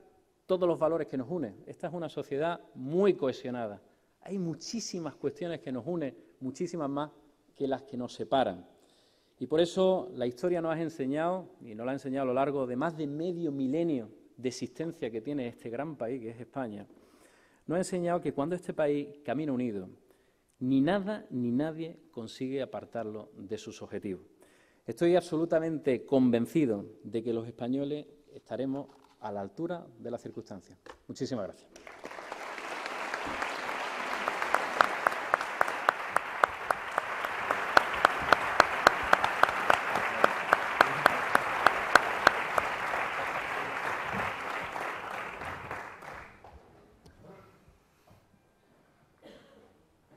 todos los valores que nos unen. Esta es una sociedad muy cohesionada. Hay muchísimas cuestiones que nos unen, muchísimas más que las que nos separan. Y por eso la historia nos ha enseñado, y nos la ha enseñado a lo largo de más de medio milenio de existencia que tiene este gran país, que es España, nos ha enseñado que cuando este país camina unido, ni nada ni nadie consigue apartarlo de sus objetivos. Estoy absolutamente convencido de que los españoles estaremos a la altura de las circunstancias. Muchísimas gracias.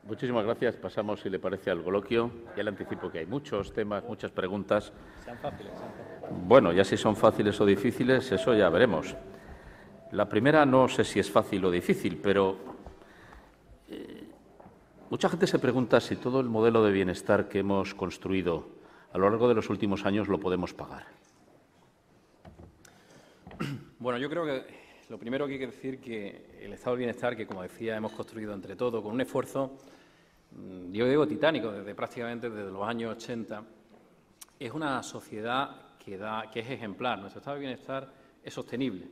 Muchísimas gracias. Pasamos, si le parece, al coloquio. Ya le anticipo que hay muchos temas, muchas preguntas. Sean fáciles. Bueno, ya si son fáciles o difíciles, eso ya veremos. La primera no sé si es fácil o difícil, pero mucha gente se pregunta si todo el modelo de bienestar que hemos construido a lo largo de los últimos años lo podemos pagar. Bueno, yo creo que lo primero que hay que decir que el estado del bienestar, que como decía hemos construido entre todos con un esfuerzo, yo digo titánico, prácticamente desde los años 80, es una sociedad que es ejemplar. Nuestro estado de bienestar es sostenible.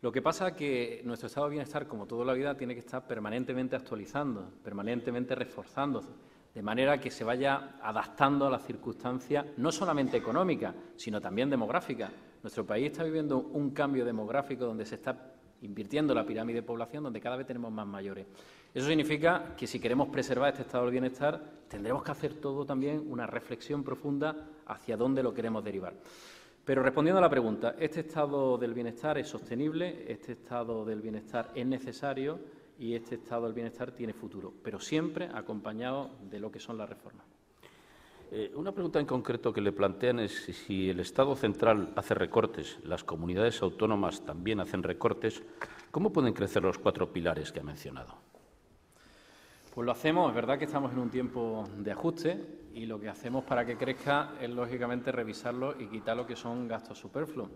Lo que pasa es que nuestro estado de bienestar, como toda la vida, tiene que estar permanentemente actualizando, permanentemente reforzándose, de manera que se vaya adaptando a las circunstancias, no solamente económicas, sino también demográficas. Nuestro país está viviendo un cambio demográfico donde se está invirtiendo la pirámide de población, donde cada vez tenemos más mayores. Eso significa que si queremos preservar este estado del bienestar, tendremos que hacer todo también una reflexión profunda hacia dónde lo queremos derivar. Pero respondiendo a la pregunta, este estado del bienestar es sostenible, este estado del bienestar es necesario y este estado del bienestar tiene futuro, pero siempre acompañado de lo que son las reformas. Una pregunta en concreto que le plantean es si el Estado central hace recortes, las comunidades autónomas también hacen recortes, ¿cómo pueden crecer los 4 pilares que ha mencionado? Pues lo hacemos, es verdad que estamos en un tiempo de ajuste y lo que hacemos para que crezca es, lógicamente, revisarlo y quitar lo que son gastos superfluos.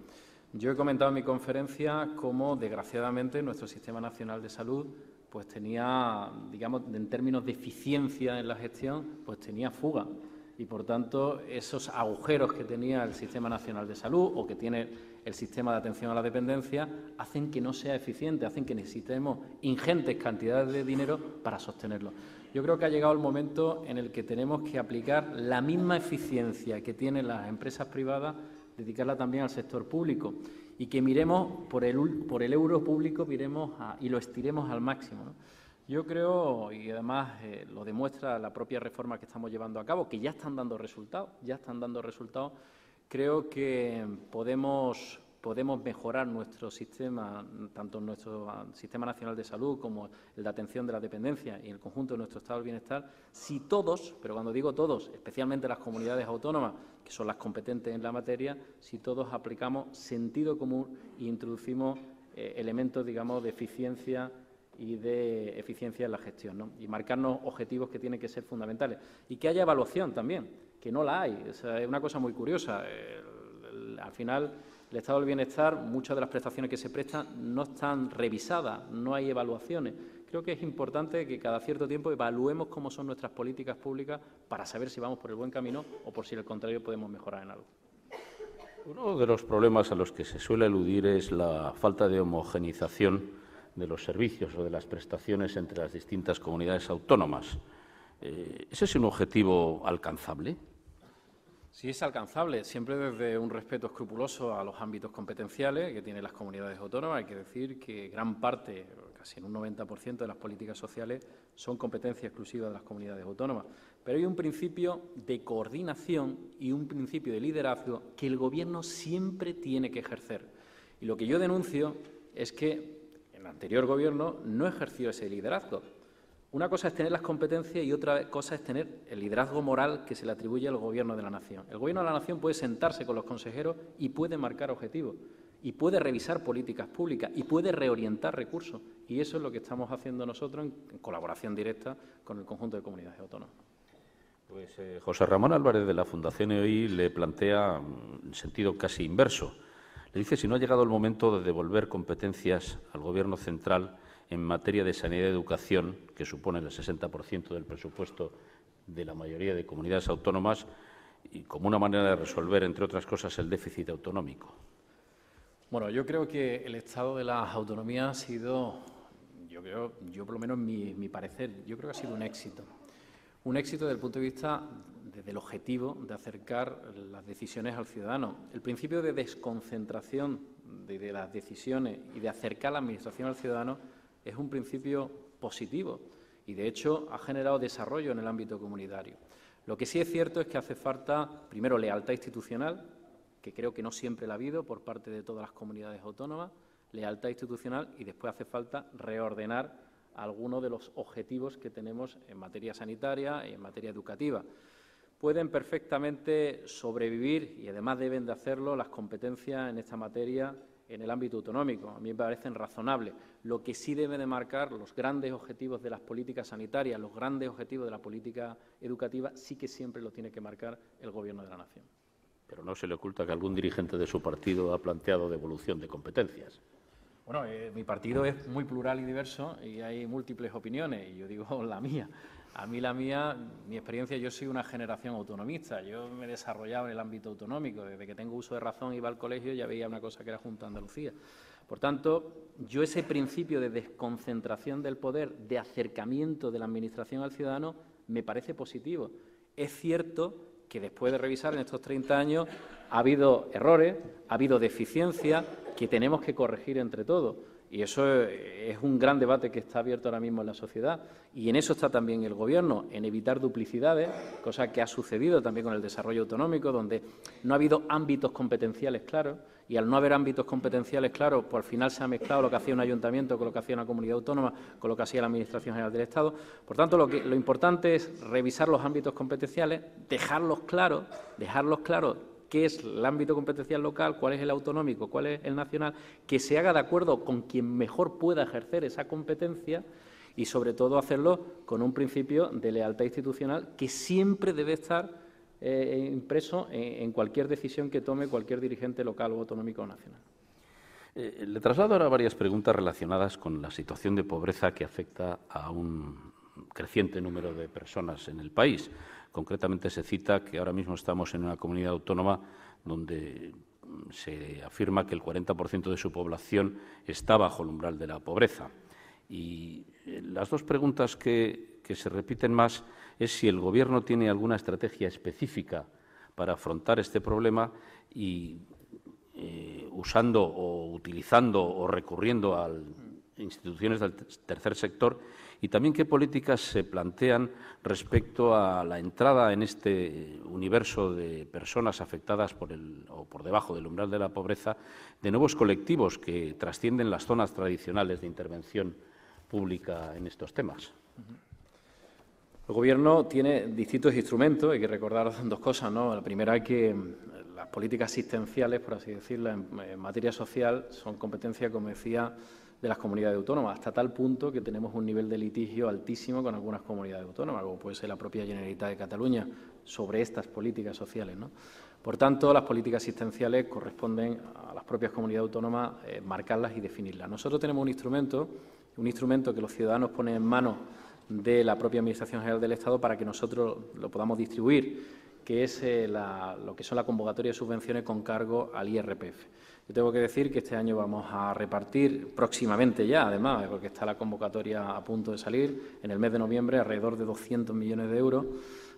Yo he comentado en mi conferencia cómo, desgraciadamente, nuestro Sistema Nacional de Salud pues tenía, digamos, en términos de eficiencia en la gestión, pues tenía fuga. Y, por tanto, esos agujeros que tenía el Sistema Nacional de Salud o que tiene el sistema de atención a la dependencia hacen que no sea eficiente, hacen que necesitemos ingentes cantidades de dinero para sostenerlo. Yo creo que ha llegado el momento en el que tenemos que aplicar la misma eficiencia que tienen las empresas privadas, dedicarla también al sector público y que miremos por el euro público y lo estiremos al máximo, ¿no? Yo creo, y además lo demuestra la propia reforma que estamos llevando a cabo, que ya están dando resultados, creo que podemos mejorar nuestro sistema, tanto nuestro Sistema Nacional de Salud como el de atención de la dependencia y el conjunto de nuestro estado del bienestar, si todos, pero cuando digo todos, especialmente las comunidades autónomas, que son las competentes en la materia, si todos aplicamos sentido común e introducimos elementos, digamos, de eficiencia y de eficiencia en la gestión, ¿no? Y marcarnos objetivos que tienen que ser fundamentales. Y que haya evaluación también, que no la hay. O sea, es una cosa muy curiosa. Al final, el estado del bienestar, muchas de las prestaciones que se prestan no están revisadas, no hay evaluaciones. Creo que es importante que cada cierto tiempo evaluemos cómo son nuestras políticas públicas para saber si vamos por el buen camino o por si, al contrario, podemos mejorar en algo. Uno de los problemas a los que se suele aludir es la falta de homogenización de los servicios o de las prestaciones entre las distintas comunidades autónomas. ¿Ese es un objetivo alcanzable? Sí, es alcanzable, siempre desde un respeto escrupuloso a los ámbitos competenciales que tienen las comunidades autónomas. Hay que decir que gran parte, casi en un 90% de las políticas sociales, son competencia exclusiva de las comunidades autónomas. Pero hay un principio de coordinación y un principio de liderazgo que el Gobierno siempre tiene que ejercer. Y lo que yo denuncio es que el anterior Gobierno no ejerció ese liderazgo. Una cosa es tener las competencias y otra cosa es tener el liderazgo moral que se le atribuye al Gobierno de la Nación. El Gobierno de la Nación puede sentarse con los consejeros y puede marcar objetivos, y puede revisar políticas públicas, y puede reorientar recursos. Y eso es lo que estamos haciendo nosotros en colaboración directa con el conjunto de comunidades autónomas. Pues José Ramón Álvarez, de la Fundación EOI, le plantea en sentido casi inverso. Le dice si no ha llegado el momento de devolver competencias al Gobierno central en materia de sanidad y educación, que suponen el 60% del presupuesto de la mayoría de comunidades autónomas, y como una manera de resolver, entre otras cosas, el déficit autonómico. Bueno, yo creo que el estado de las autonomías ha sido, yo por lo menos mi parecer, yo creo que ha sido un éxito. Un éxito desde el punto de vista del objetivo de acercar las decisiones al ciudadano. El principio de desconcentración de las decisiones y de acercar la Administración al ciudadano es un principio positivo y, de hecho, ha generado desarrollo en el ámbito comunitario. Lo que sí es cierto es que hace falta, primero, lealtad institucional, que creo que no siempre la ha habido por parte de todas las comunidades autónomas, lealtad institucional, y después hace falta reordenar algunos de los objetivos que tenemos en materia sanitaria y en materia educativa. Pueden perfectamente sobrevivir, y además deben de hacerlo, las competencias en esta materia en el ámbito autonómico. A mí me parecen razonables. Lo que sí debe de marcar los grandes objetivos de las políticas sanitarias, los grandes objetivos de la política educativa, sí que siempre lo tiene que marcar el Gobierno de la Nación. Pero no se le oculta que algún dirigente de su partido ha planteado devolución de competencias. Bueno, mi partido es muy plural y diverso y hay múltiples opiniones, y yo digo la mía. A mí mi experiencia, yo soy una generación autonomista. Yo me he desarrollado en el ámbito autonómico. Desde que tengo uso de razón, iba al colegio y ya veía una cosa que era Junta de Andalucía. Por tanto, yo ese principio de desconcentración del poder, de acercamiento de la Administración al ciudadano, me parece positivo. Es cierto que después de revisar en estos 30 años ha habido errores, ha habido deficiencias que tenemos que corregir entre todos. Y eso es un gran debate que está abierto ahora mismo en la sociedad. Y en eso está también el Gobierno, en evitar duplicidades, cosa que ha sucedido también con el desarrollo autonómico, donde no ha habido ámbitos competenciales claros. Y al no haber ámbitos competenciales claros, pues al final se ha mezclado lo que hacía un ayuntamiento con lo que hacía una comunidad autónoma, con lo que hacía la Administración General del Estado. Por tanto, lo importante es revisar los ámbitos competenciales, dejarlos claros qué es el ámbito competencial local, cuál es el autonómico, cuál es el nacional, que se haga de acuerdo con quien mejor pueda ejercer esa competencia y, sobre todo, hacerlo con un principio de lealtad institucional que siempre debe estar impreso en cualquier decisión que tome cualquier dirigente local o autonómico o nacional. Le traslado ahora varias preguntas relacionadas con la situación de pobreza que afecta a un creciente número de personas en el país. Concretamente se cita que ahora mismo estamos en una comunidad autónoma donde se afirma que el 40% de su población está bajo el umbral de la pobreza. Y las dos preguntas que se repiten más es si el Gobierno tiene alguna estrategia específica para afrontar este problema y usando o utilizando o recurriendo a instituciones del tercer sector, y también qué políticas se plantean respecto a la entrada en este universo de personas afectadas por o por debajo del umbral de la pobreza de nuevos colectivos que trascienden las zonas tradicionales de intervención pública en estos temas. El Gobierno tiene distintos instrumentos. Hay que recordar dos cosas, ¿no? La primera es que las políticas asistenciales, por así decirlo, en materia social son competencia, como decía, de las comunidades autónomas, hasta tal punto que tenemos un nivel de litigio altísimo con algunas comunidades autónomas, como puede ser la propia Generalitat de Cataluña, sobre estas políticas sociales, ¿no? Por tanto, las políticas asistenciales corresponden a las propias comunidades autónomas marcarlas y definirlas. Nosotros tenemos un instrumento que los ciudadanos ponen en manos de la propia Administración General del Estado para que nosotros lo podamos distribuir, que es lo que son la convocatoria de subvenciones con cargo al IRPF. Yo tengo que decir que este año vamos a repartir próximamente ya, además, porque está la convocatoria a punto de salir, en el mes de noviembre, alrededor de 200 millones de euros,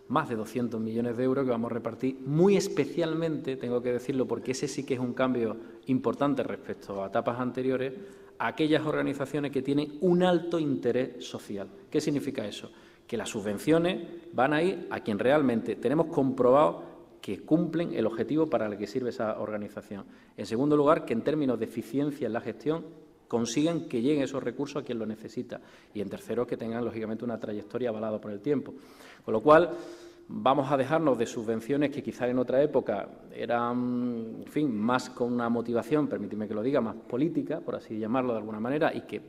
más de 200 millones de euros que vamos a repartir muy especialmente, tengo que decirlo, porque ese sí que es un cambio importante respecto a etapas anteriores, a aquellas organizaciones que tienen un alto interés social. ¿Qué significa eso? Que las subvenciones van a ir a quien realmente tenemos comprobado que cumplen el objetivo para el que sirve esa organización. En segundo lugar, que en términos de eficiencia en la gestión consigan que lleguen esos recursos a quien lo necesita. Y en tercero, que tengan, lógicamente, una trayectoria avalada por el tiempo. Con lo cual, vamos a dejarnos de subvenciones que quizás en otra época eran, en fin, más con una motivación, permíteme que lo diga, más política, por así llamarlo de alguna manera, y que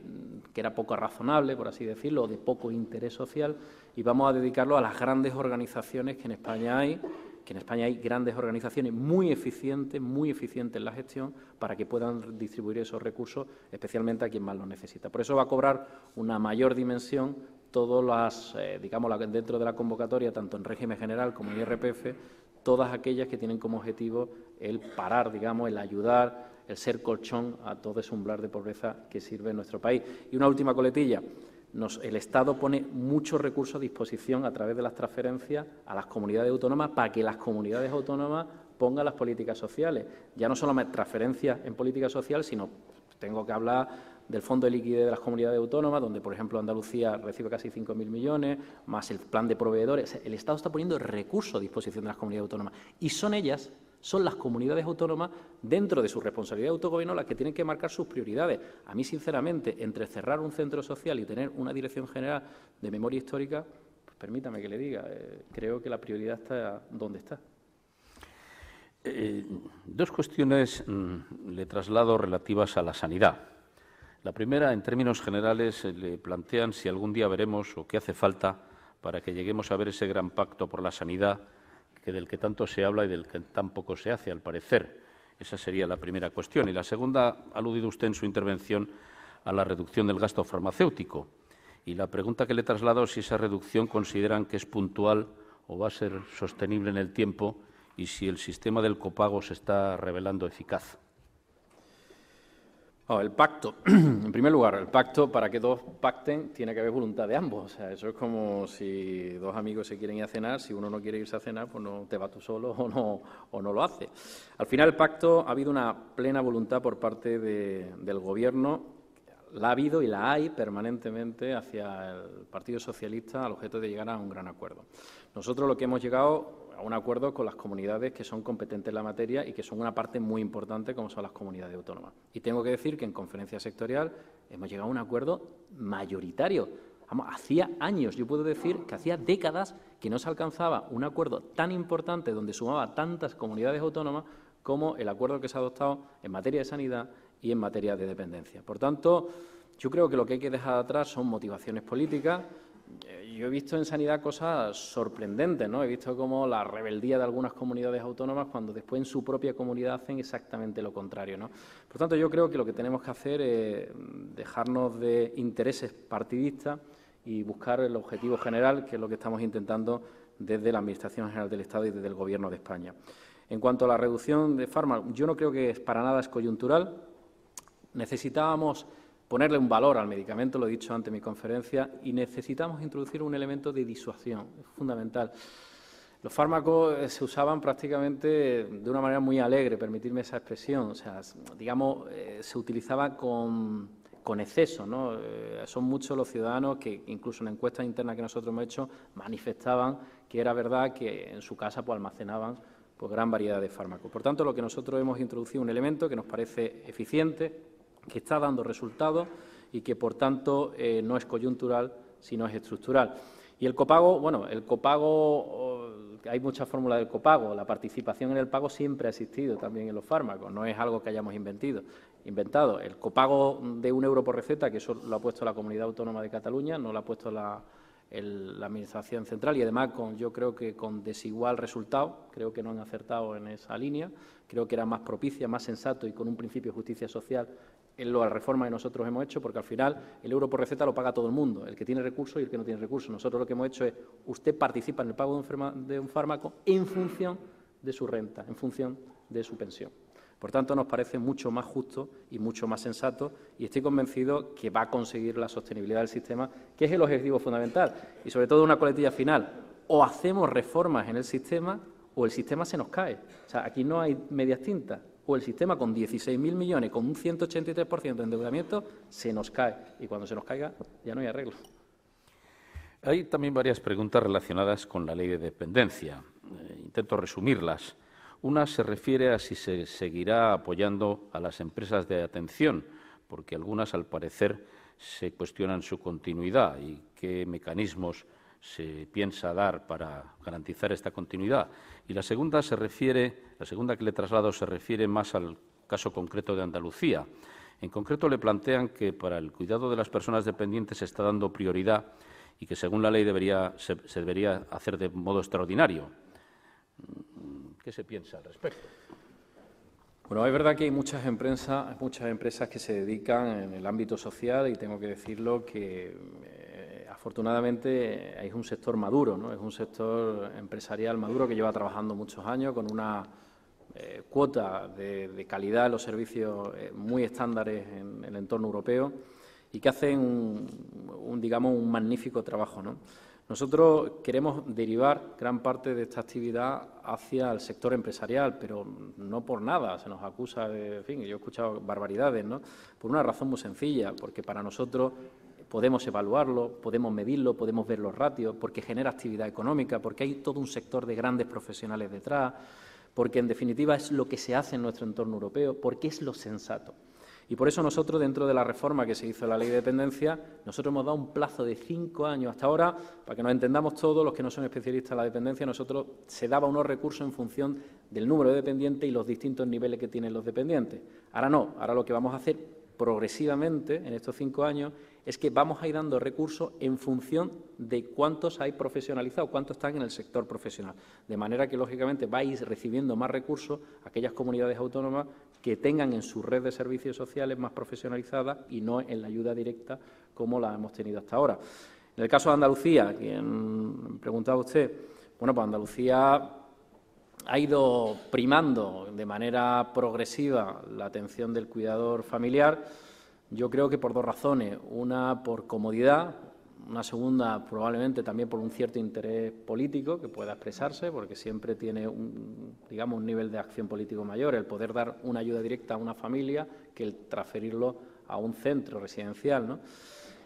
era poco razonable, por así decirlo, o de poco interés social, y vamos a dedicarlo a las grandes organizaciones que en España hay, grandes organizaciones muy eficientes en la gestión para que puedan distribuir esos recursos, especialmente a quien más los necesita. Por eso va a cobrar una mayor dimensión todas las, digamos, dentro de la convocatoria, tanto en régimen general como en IRPF, todas aquellas que tienen como objetivo el parar, digamos, el ayudar, el ser colchón a todo ese umbral de pobreza que sirve en nuestro país. Y una última coletilla. El Estado pone muchos recursos a disposición a través de las transferencias a las comunidades autónomas para que las comunidades autónomas pongan las políticas sociales. Ya no solamente transferencias en política social, sino tengo que hablar del Fondo de Liquidez de las comunidades autónomas, donde, por ejemplo, Andalucía recibe casi 5.000 millones, más el plan de proveedores. El Estado está poniendo recursos a disposición de las comunidades autónomas y son las comunidades autónomas, dentro de su responsabilidad de autogobierno, las que tienen que marcar sus prioridades. A mí, sinceramente, entre cerrar un centro social y tener una dirección general de memoria histórica, pues permítame que le diga, creo que la prioridad está donde está. Dos cuestiones le traslado relativas a la sanidad. La primera, en términos generales, le plantean si algún día veremos o qué hace falta para que lleguemos a ver ese gran pacto por la sanidad del que tanto se habla y del que tan poco se hace, al parecer. Esa sería la primera cuestión. Y la segunda, ha aludido usted en su intervención a la reducción del gasto farmacéutico. Y la pregunta que le traslado es si esa reducción consideran que es puntual o va a ser sostenible en el tiempo y si el sistema del copago se está revelando eficaz. El pacto, en primer lugar, el pacto, para que dos pacten, tiene que haber voluntad de ambos. O sea, eso es como si dos amigos se quieren ir a cenar, si uno no quiere irse a cenar, pues no te vas tú solo o no lo hace. Al final, el pacto ha habido una plena voluntad por parte del Gobierno, la ha habido y la hay permanentemente hacia el Partido Socialista al objeto de llegar a un gran acuerdo. Nosotros lo que hemos llegado a un acuerdo con las comunidades que son competentes en la materia y que son una parte muy importante, como son las comunidades autónomas. Y tengo que decir que en conferencia sectorial hemos llegado a un acuerdo mayoritario. Hacía años, yo puedo decir que hacía décadas que no se alcanzaba un acuerdo tan importante donde sumaba tantas comunidades autónomas como el acuerdo que se ha adoptado en materia de sanidad y en materia de dependencia. Por tanto, yo creo que lo que hay que dejar atrás son motivaciones políticas. Yo he visto en sanidad cosas sorprendentes, ¿no? He visto como la rebeldía de algunas comunidades autónomas cuando después en su propia comunidad hacen exactamente lo contrario, ¿no? Por tanto, yo creo que lo que tenemos que hacer es dejarnos de intereses partidistas y buscar el objetivo general, que es lo que estamos intentando desde la Administración General del Estado y desde el Gobierno de España. En cuanto a la reducción de fármacos, yo no creo que para nada es coyuntural. Necesitábamos ponerle un valor al medicamento, lo he dicho antes en mi conferencia, y necesitamos introducir un elemento de disuasión, es fundamental. Los fármacos se usaban prácticamente de una manera muy alegre, permitirme esa expresión, o sea, digamos, se utilizaba con exceso, ¿no? Son muchos los ciudadanos que, incluso en encuestas internas que nosotros hemos hecho, manifestaban que era verdad que en su casa pues, almacenaban pues, gran variedad de fármacos. Por tanto, lo que nosotros hemos introducido un elemento que nos parece eficiente, que está dando resultados y que, por tanto, no es coyuntural, sino es estructural. Y el copago, bueno, el copago, hay muchas fórmulas del copago. La participación en el pago siempre ha existido también en los fármacos, no es algo que hayamos inventado. El copago de €1 por receta, que eso lo ha puesto la Comunidad Autónoma de Cataluña, no lo ha puesto la Administración central y, además, yo creo que con desigual resultado, creo que no han acertado en esa línea, creo que era más propicia, más sensato y con un principio de justicia social en la reforma que nosotros hemos hecho, porque al final el euro por receta lo paga todo el mundo, el que tiene recursos y el que no tiene recursos. Nosotros lo que hemos hecho es, usted participa en el pago de un fármaco en función de su renta, en función de su pensión. Por tanto, nos parece mucho más justo y mucho más sensato y estoy convencido que va a conseguir la sostenibilidad del sistema, que es el objetivo fundamental. Y, sobre todo, una coletilla final. O hacemos reformas en el sistema o el sistema se nos cae. O sea, aquí no hay medias tintas. O el sistema con 16.000 millones, con un 183% de endeudamiento, se nos cae. Y cuando se nos caiga, ya no hay arreglo. Hay también varias preguntas relacionadas con la ley de dependencia. Intento resumirlas. Una se refiere a si se seguirá apoyando a las empresas de atención, porque algunas, al parecer, se cuestionan su continuidad y qué mecanismos se piensa dar para garantizar esta continuidad. Y la segunda que le traslado se refiere más al caso concreto de Andalucía. En concreto, le plantean que para el cuidado de las personas dependientes se está dando prioridad y que, según la ley, se debería hacer de modo extraordinario. ¿Qué se piensa al respecto? Bueno, es verdad que hay muchas empresas que se dedican en el ámbito social y tengo que decirlo que afortunadamente es un sector maduro, ¿no? Es un sector empresarial maduro que lleva trabajando muchos años con una cuota de calidad en los servicios muy estándares en el entorno europeo y que hacen un magnífico trabajo, ¿no? Nosotros queremos derivar gran parte de esta actividad hacia el sector empresarial, pero no por nada. Se nos acusa de, en fin, yo he escuchado barbaridades, ¿no? Por una razón muy sencilla, porque para nosotros podemos evaluarlo, podemos medirlo, podemos ver los ratios, porque genera actividad económica, porque hay todo un sector de grandes profesionales detrás, porque en definitiva es lo que se hace en nuestro entorno europeo, porque es lo sensato. Y por eso nosotros, dentro de la reforma que se hizo en la Ley de Dependencia, nosotros hemos dado un plazo de 5 años. Hasta ahora, para que nos entendamos todos, los que no son especialistas en la dependencia, nosotros se daba unos recursos en función del número de dependientes y los distintos niveles que tienen los dependientes. Ahora no, ahora lo que vamos a hacer progresivamente en estos 5 años es que vamos a ir dando recursos en función de cuántos hay profesionalizados, cuántos están en el sector profesional. De manera que, lógicamente, vais recibiendo más recursos aquellas comunidades autónomas que tengan en su red de servicios sociales más profesionalizadas y no en la ayuda directa como la hemos tenido hasta ahora. En el caso de Andalucía, quien preguntaba usted, bueno, pues Andalucía ha ido primando de manera progresiva la atención del cuidador familiar, yo creo que por dos razones. Una, por comodidad, una segunda, probablemente también por un cierto interés político que pueda expresarse, porque siempre tiene un nivel de acción político mayor el poder dar una ayuda directa a una familia que el transferirlo a un centro residencial, ¿no?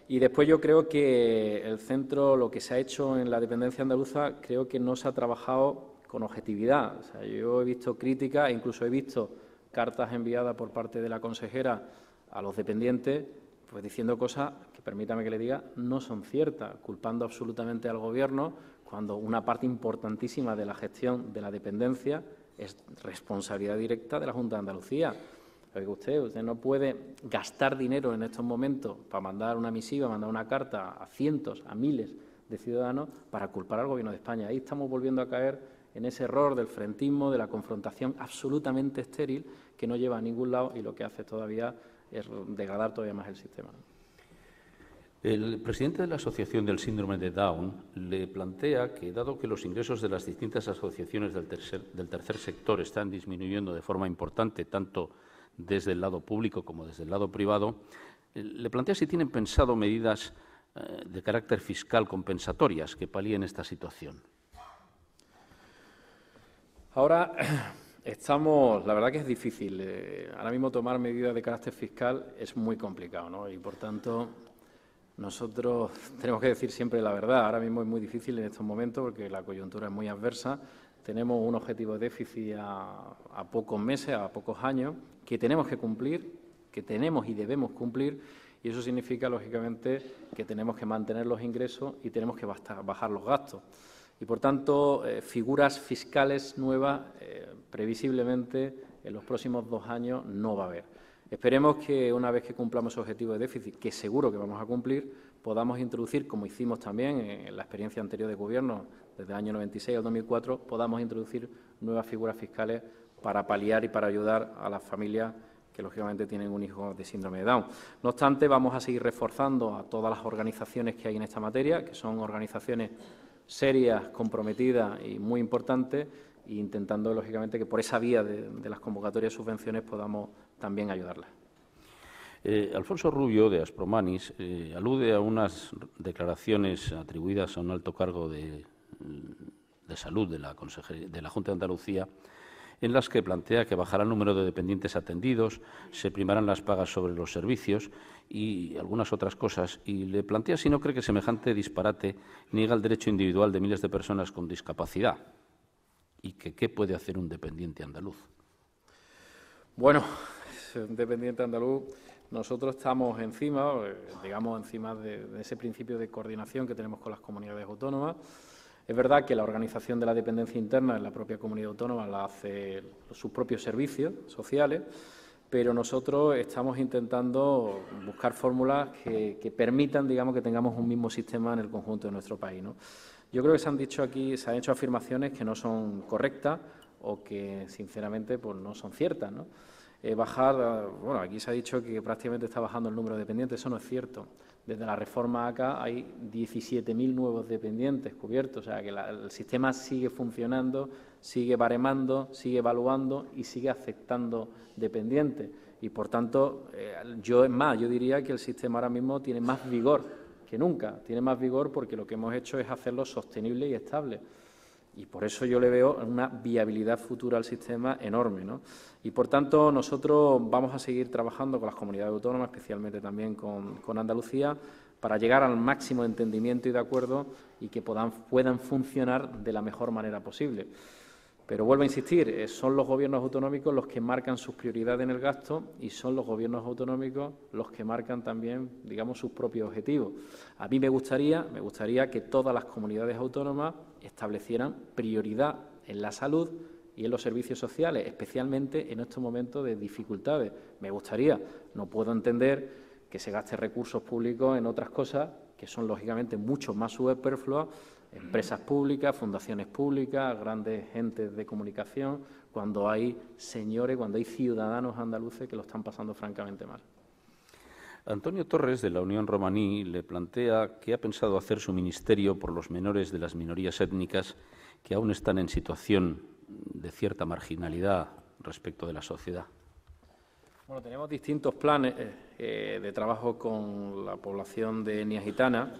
Y después yo creo que el centro, lo que se ha hecho en la dependencia andaluza, creo que no se ha trabajado con objetividad. O sea, yo he visto críticas e incluso he visto cartas enviadas por parte de la consejera a los dependientes, pues diciendo cosas que, permítame que le diga, no son ciertas, culpando absolutamente al Gobierno, cuando una parte importantísima de la gestión de la dependencia es responsabilidad directa de la Junta de Andalucía. Oiga, usted no puede gastar dinero en estos momentos para mandar una misiva, mandar una carta a cientos, a miles de ciudadanos para culpar al Gobierno de España. Ahí estamos volviendo a caer en ese error del frentismo, de la confrontación absolutamente estéril que no lleva a ningún lado y lo que hace todavía es degradar todavía más el sistema. El presidente de la Asociación del Síndrome de Down le plantea que, dado que los ingresos de las distintas asociaciones del tercer sector están disminuyendo de forma importante, tanto desde el lado público como desde el lado privado, le plantea si tienen pensado medidas de carácter fiscal compensatorias que palíen esta situación. Ahora estamos, la verdad que es difícil. Ahora mismo tomar medidas de carácter fiscal es muy complicado, ¿no? Y por tanto nosotros tenemos que decir siempre la verdad. Ahora mismo es muy difícil en estos momentos porque la coyuntura es muy adversa. Tenemos un objetivo de déficit a pocos meses, a pocos años, que tenemos que cumplir, que tenemos y debemos cumplir, y eso significa, lógicamente, que tenemos que mantener los ingresos y tenemos que bajar los gastos. Y, por tanto, figuras fiscales nuevas, previsiblemente, en los próximos 2 años no va a haber. Esperemos que, una vez que cumplamos ese objetivo de déficit, que seguro que vamos a cumplir, podamos introducir, como hicimos también en la experiencia anterior de Gobierno, desde el año 96 al 2004, podamos introducir nuevas figuras fiscales para paliar y para ayudar a las familias que, lógicamente, tienen un hijo de síndrome de Down. No obstante, vamos a seguir reforzando a todas las organizaciones que hay en esta materia, que son organizaciones serias, comprometidas y muy importantes, e intentando, lógicamente, que por esa vía de las convocatorias de subvenciones podamos también ayudarlas. Alfonso Rubio, de Aspromanis, alude a unas declaraciones atribuidas a un alto cargo de salud de la Junta de Andalucía, en las que plantea que bajará el número de dependientes atendidos, se primarán las pagas sobre los servicios y algunas otras cosas, y le plantea si no cree que semejante disparate niega el derecho individual de miles de personas con discapacidad y que qué puede hacer un dependiente andaluz. Bueno, un dependiente andaluz, nosotros estamos encima, encima de ese principio de coordinación que tenemos con las comunidades autónomas. Es verdad que la organización de la dependencia interna en la propia comunidad autónoma la hace sus propios servicios sociales, pero nosotros estamos intentando buscar fórmulas que permitan, que tengamos un mismo sistema en el conjunto de nuestro país, ¿no? Yo creo que se han hecho afirmaciones que no son correctas o que, sinceramente, pues no son ciertas, ¿no? Aquí se ha dicho que prácticamente está bajando el número de dependientes, eso no es cierto. Desde la reforma acá hay 17.000 nuevos dependientes cubiertos, o sea que el sistema sigue funcionando, sigue baremando, sigue evaluando y sigue aceptando dependientes. Y, por tanto, yo diría que el sistema ahora mismo tiene más vigor que nunca. Tiene más vigor porque lo que hemos hecho es hacerlo sostenible y estable. Y por eso yo le veo una viabilidad futura al sistema enorme, ¿no? Y, por tanto, nosotros vamos a seguir trabajando con las comunidades autónomas, especialmente también con Andalucía, para llegar al máximo entendimiento y de acuerdo y que puedan funcionar de la mejor manera posible. Pero vuelvo a insistir, son los gobiernos autonómicos los que marcan sus prioridades en el gasto y son los gobiernos autonómicos los que marcan también, sus propios objetivos. A mí me gustaría que todas las comunidades autónomas establecieran prioridad en la salud y en los servicios sociales, especialmente en estos momentos de dificultades. Me gustaría, no puedo entender que se gaste recursos públicos en otras cosas que son, lógicamente, mucho más superfluas, empresas públicas, fundaciones públicas, grandes entes de comunicación, cuando hay ciudadanos andaluces que lo están pasando francamente mal. Antonio Torres, de la Unión Romaní, le plantea qué ha pensado hacer su ministerio por los menores de las minorías étnicas que aún están en situación de cierta marginalidad respecto de la sociedad. Bueno, tenemos distintos planes de trabajo con la población de etnia gitana,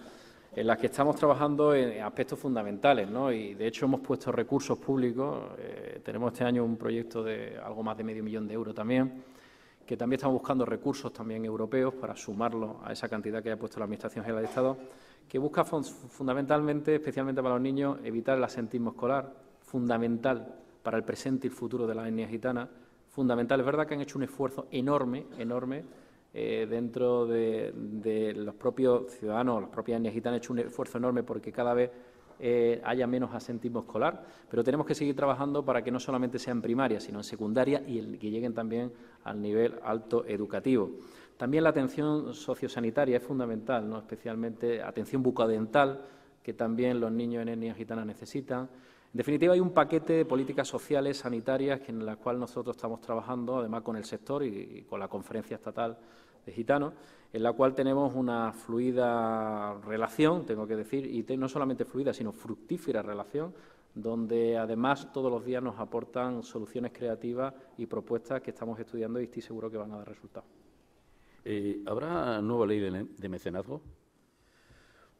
en las que estamos trabajando en aspectos fundamentales, ¿no? Y, de hecho, hemos puesto recursos públicos. Tenemos este año un proyecto de algo más de €500.000 también, que también estamos buscando recursos también europeos para sumarlo a esa cantidad que ha puesto la Administración General del Estado, que busca fundamentalmente, especialmente para los niños, evitar el absentismo escolar, fundamental para el presente y el futuro de la etnia gitana, fundamental. Es verdad que han hecho un esfuerzo enorme, dentro de los propios ciudadanos, las propias etnias gitanas han hecho un esfuerzo enorme porque cada vez haya menos absentismo escolar, pero tenemos que seguir trabajando para que no solamente sea en primaria, sino en secundaria y que lleguen también al nivel alto educativo. También la atención sociosanitaria es fundamental, ¿no? Especialmente atención bucodental, que también los niños en etnias gitanas necesitan. En definitiva, hay un paquete de políticas sociales, sanitarias, en las cuales nosotros estamos trabajando, además con el sector y con la Conferencia Estatal de Gitanos, en la cual tenemos una fluida relación, tengo que decir, y no solamente fluida, sino fructífera relación, donde además todos los días nos aportan soluciones creativas y propuestas que estamos estudiando y estoy seguro que van a dar resultados. ¿Habrá nueva ley de mecenazgo?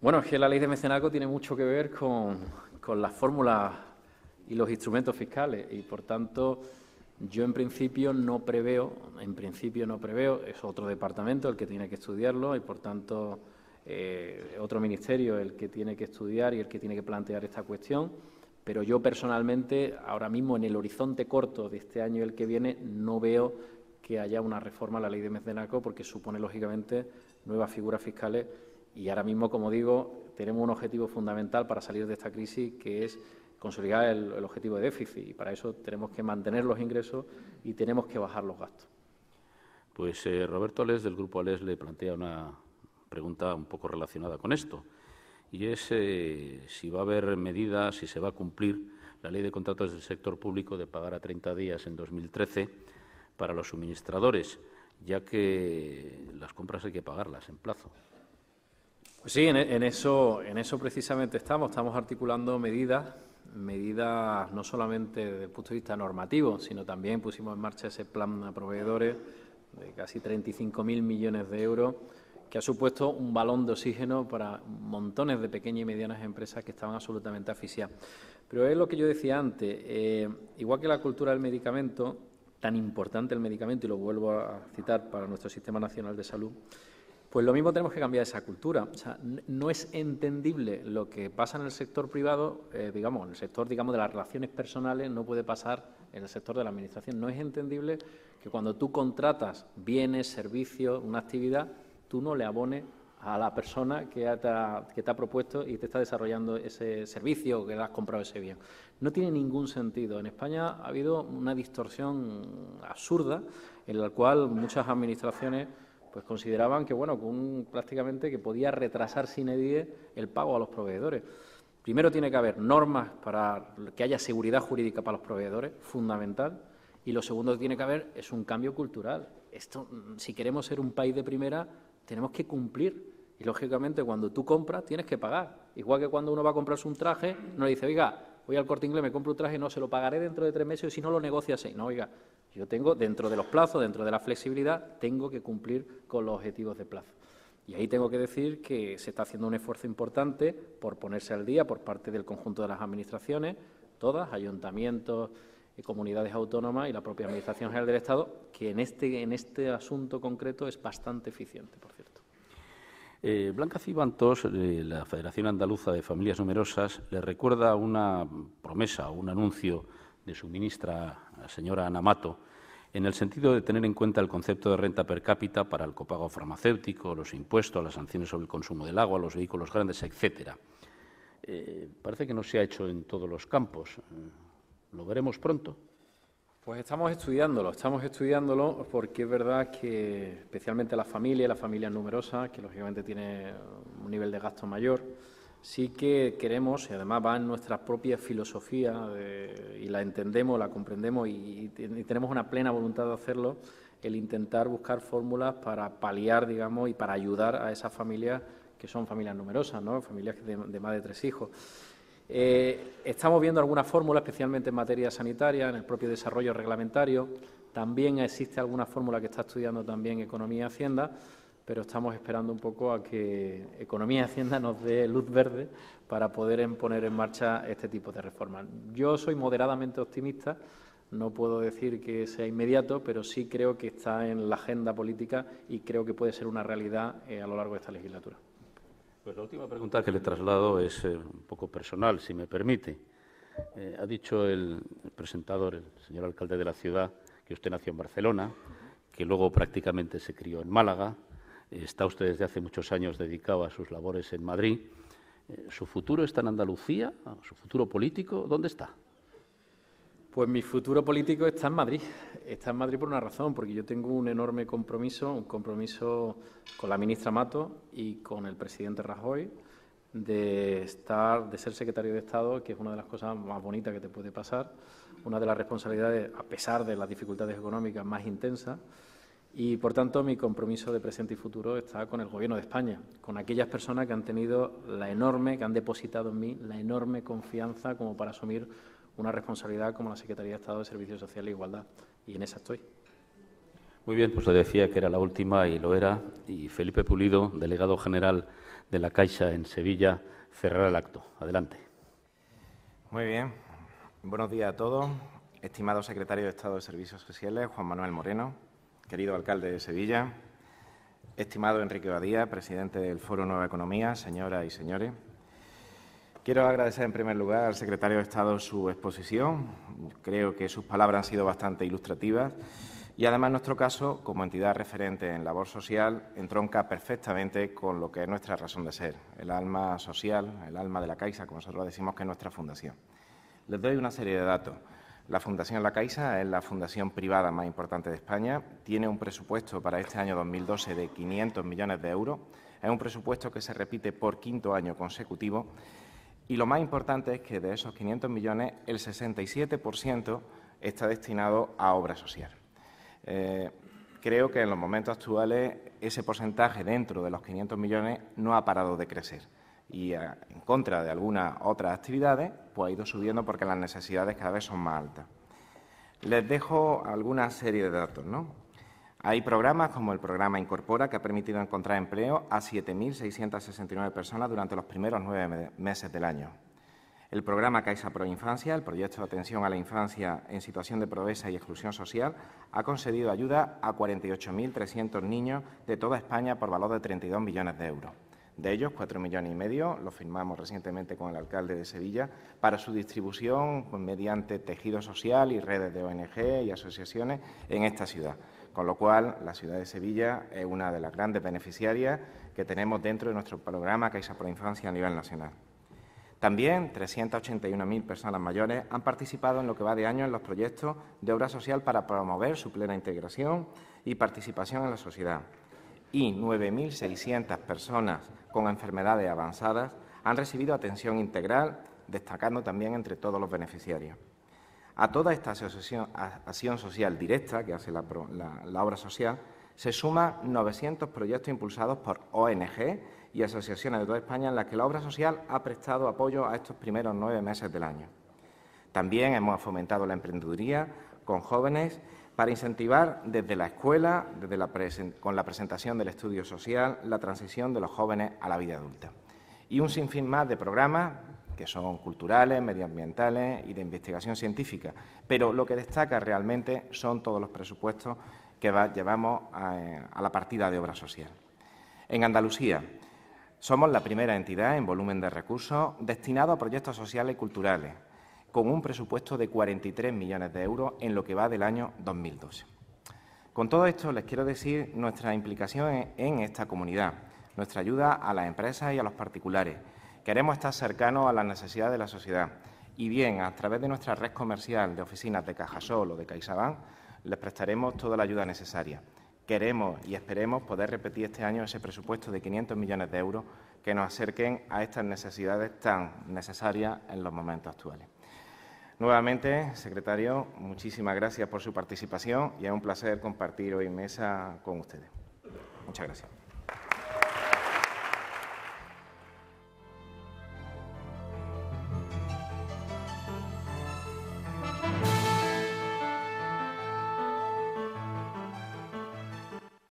Bueno, es que la ley de mecenazgo tiene mucho que ver con las fórmulas y los instrumentos fiscales y, por tanto, yo en principio no preveo, es otro departamento el que tiene que estudiarlo y, por tanto, otro ministerio el que tiene que estudiar y el que tiene que plantear esta cuestión, pero yo personalmente, ahora mismo en el horizonte corto de este año y el que viene, no veo que haya una reforma a la ley de mecenazgo porque supone, lógicamente, nuevas figuras fiscales. Y ahora mismo, como digo, tenemos un objetivo fundamental para salir de esta crisis, que es consolidar el objetivo de déficit. Y para eso tenemos que mantener los ingresos y tenemos que bajar los gastos. Pues Roberto Alés, del Grupo Alés, le plantea una pregunta un poco relacionada con esto. Y es si va a haber medidas, si se va a cumplir la Ley de Contratos del Sector Público de pagar a 30 días en 2013 para los suministradores, ya que las compras hay que pagarlas en plazo. Pues sí, en eso precisamente estamos articulando medidas no solamente desde el punto de vista normativo, sino también pusimos en marcha ese plan a proveedores de casi 35.000 millones de euros, que ha supuesto un balón de oxígeno para montones de pequeñas y medianas empresas que estaban absolutamente asfixiadas. Pero es lo que yo decía antes, igual que la cultura del medicamento, tan importante el medicamento, y lo vuelvo a citar para nuestro Sistema Nacional de Salud, pues lo mismo tenemos que cambiar esa cultura. O sea, no es entendible lo que pasa en el sector privado, en el sector, de las relaciones personales, no puede pasar en el sector de la Administración. No es entendible que cuando tú contratas bienes, servicios, una actividad, tú no le abones a la persona que te ha propuesto y te está desarrollando ese servicio o que le has comprado ese bien. No tiene ningún sentido. En España ha habido una distorsión absurda en la cual muchas administraciones pues consideraban que, prácticamente que podía retrasar sine die el pago a los proveedores. Primero tiene que haber normas para que haya seguridad jurídica para los proveedores, fundamental, y lo segundo que tiene que haber es un cambio cultural. Esto, si queremos ser un país de primera, tenemos que cumplir. Y, lógicamente, cuando tú compras, tienes que pagar. Igual que cuando uno va a comprarse un traje, no le dice, oiga, voy al Corte Inglés, me compro un traje, no, se lo pagaré dentro de 3 meses, y si no lo negocia así. No, oiga, yo tengo, dentro de los plazos, dentro de la flexibilidad, tengo que cumplir con los objetivos de plazo. Y ahí tengo que decir que se está haciendo un esfuerzo importante por ponerse al día por parte del conjunto de las administraciones, todas, ayuntamientos, comunidades autónomas y la propia Administración General del Estado, que en este asunto concreto es bastante eficiente, por cierto. Blanca Cibantos, de la Federación Andaluza de Familias Numerosas, le recuerda una promesa o un anuncio de su ministra, la señora Ana Mato, en el sentido de tener en cuenta el concepto de renta per cápita para el copago farmacéutico, los impuestos, las sanciones sobre el consumo del agua, los vehículos grandes, etcétera. Parece que no se ha hecho en todos los campos. ¿Lo veremos pronto? Pues estamos estudiándolo porque es verdad que especialmente las familias numerosas, que lógicamente tienen un nivel de gasto mayor, sí que queremos, y además va en nuestra propia filosofía y la entendemos, la comprendemos y tenemos una plena voluntad de hacerlo, el intentar buscar fórmulas para paliar, digamos, y para ayudar a esas familias que son familias numerosas, ¿no? Familias de más de 3 hijos. Estamos viendo algunas fórmulas, especialmente en materia sanitaria, en el propio desarrollo reglamentario. También existe alguna fórmula que está estudiando también Economía y Hacienda, pero estamos esperando un poco a que Economía y Hacienda nos dé luz verde para poder poner en marcha este tipo de reformas. Yo soy moderadamente optimista, no puedo decir que sea inmediato, pero sí creo que está en la agenda política y creo que puede ser una realidad a lo largo de esta legislatura. Pues la última pregunta que le traslado es un poco personal, si me permite. Ha dicho el presentador, el señor alcalde de la ciudad, que usted nació en Barcelona, que luego prácticamente se crió en Málaga. Está usted desde hace muchos años dedicado a sus labores en Madrid. ¿Su futuro está en Andalucía? ¿Su futuro político? ¿Dónde está? Pues mi futuro político está en Madrid. Está en Madrid por una razón, porque yo tengo un enorme compromiso, con la ministra Mato y con el presidente Rajoy, de ser secretario de Estado, que es una de las cosas más bonitas que te puede pasar, una de las responsabilidades, a pesar de las dificultades económicas, más intensas. Y, por tanto, mi compromiso de presente y futuro está con el Gobierno de España, con aquellas personas que han tenido que han depositado en mí la enorme confianza como para asumir una responsabilidad como la Secretaría de Estado de Servicios Sociales e Igualdad. Y en esa estoy. Muy bien, pues le decía que era la última y lo era. Y Felipe Pulido, delegado general de la Caixa en Sevilla, cerrará el acto. Adelante. Muy bien. Buenos días a todos. Estimado secretario de Estado de Servicios Sociales, Juan Manuel Moreno, querido alcalde de Sevilla, estimado Enrique Badía, presidente del Foro Nueva Economía, señoras y señores. Quiero agradecer en primer lugar al secretario de Estado su exposición. Creo que sus palabras han sido bastante ilustrativas y, además, nuestro caso, como entidad referente en labor social, entronca perfectamente con lo que es nuestra razón de ser, el alma social, el alma de la Caixa, como nosotros decimos que es nuestra fundación. Les doy una serie de datos. La Fundación La Caixa es la fundación privada más importante de España. Tiene un presupuesto para este año 2012 de 500 millones de euros. Es un presupuesto que se repite por 5º año consecutivo. Y lo más importante es que de esos 500 millones, el 67% está destinado a obra social. Creo que en los momentos actuales ese porcentaje dentro de los 500 millones no ha parado de crecer. Y en contra de algunas otras actividades, pues ha ido subiendo porque las necesidades cada vez son más altas. Les dejo alguna serie de datos, ¿no? Hay programas como el programa Incorpora, que ha permitido encontrar empleo a 7.669 personas durante los primeros 9 meses del año. El programa Caixa Pro Infancia, el proyecto de atención a la infancia en situación de pobreza y exclusión social, ha concedido ayuda a 48.300 niños de toda España por valor de 32 millones de euros. De ellos, 4,5 millones, lo firmamos recientemente con el alcalde de Sevilla, para su distribución mediante tejido social y redes de ONG y asociaciones en esta ciudad. Con lo cual, la ciudad de Sevilla es una de las grandes beneficiarias que tenemos dentro de nuestro programa Caixa Pro Infancia a nivel nacional. También 381.000 personas mayores han participado en lo que va de año en los proyectos de obra social para promover su plena integración y participación en la sociedad. Y 9.600 personas con enfermedades avanzadas han recibido atención integral, destacando también entre todos los beneficiarios. A toda esta acción social directa que hace la obra social se suman 900 proyectos impulsados por ONG y asociaciones de toda España en las que la obra social ha prestado apoyo a estos primeros 9 meses del año. También hemos fomentado la emprendeduría con jóvenes para incentivar desde la escuela, con la presentación del estudio social, la transición de los jóvenes a la vida adulta. Y un sinfín más de programas que son culturales, medioambientales y de investigación científica. Pero lo que destaca realmente son todos los presupuestos que llevamos a la partida de obra social. En Andalucía somos la primera entidad en volumen de recursos destinado a proyectos sociales y culturales, con un presupuesto de 43 millones de euros en lo que va del año 2012. Con todo esto les quiero decir nuestra implicación en esta comunidad, nuestra ayuda a las empresas y a los particulares. Queremos estar cercanos a las necesidades de la sociedad y bien, a través de nuestra red comercial de oficinas de Cajasol o de CaixaBank, les prestaremos toda la ayuda necesaria. Queremos y esperemos poder repetir este año ese presupuesto de 500 millones de euros que nos acerquen a estas necesidades tan necesarias en los momentos actuales. Nuevamente, secretario, muchísimas gracias por su participación y es un placer compartir hoy mesa con ustedes. Muchas gracias.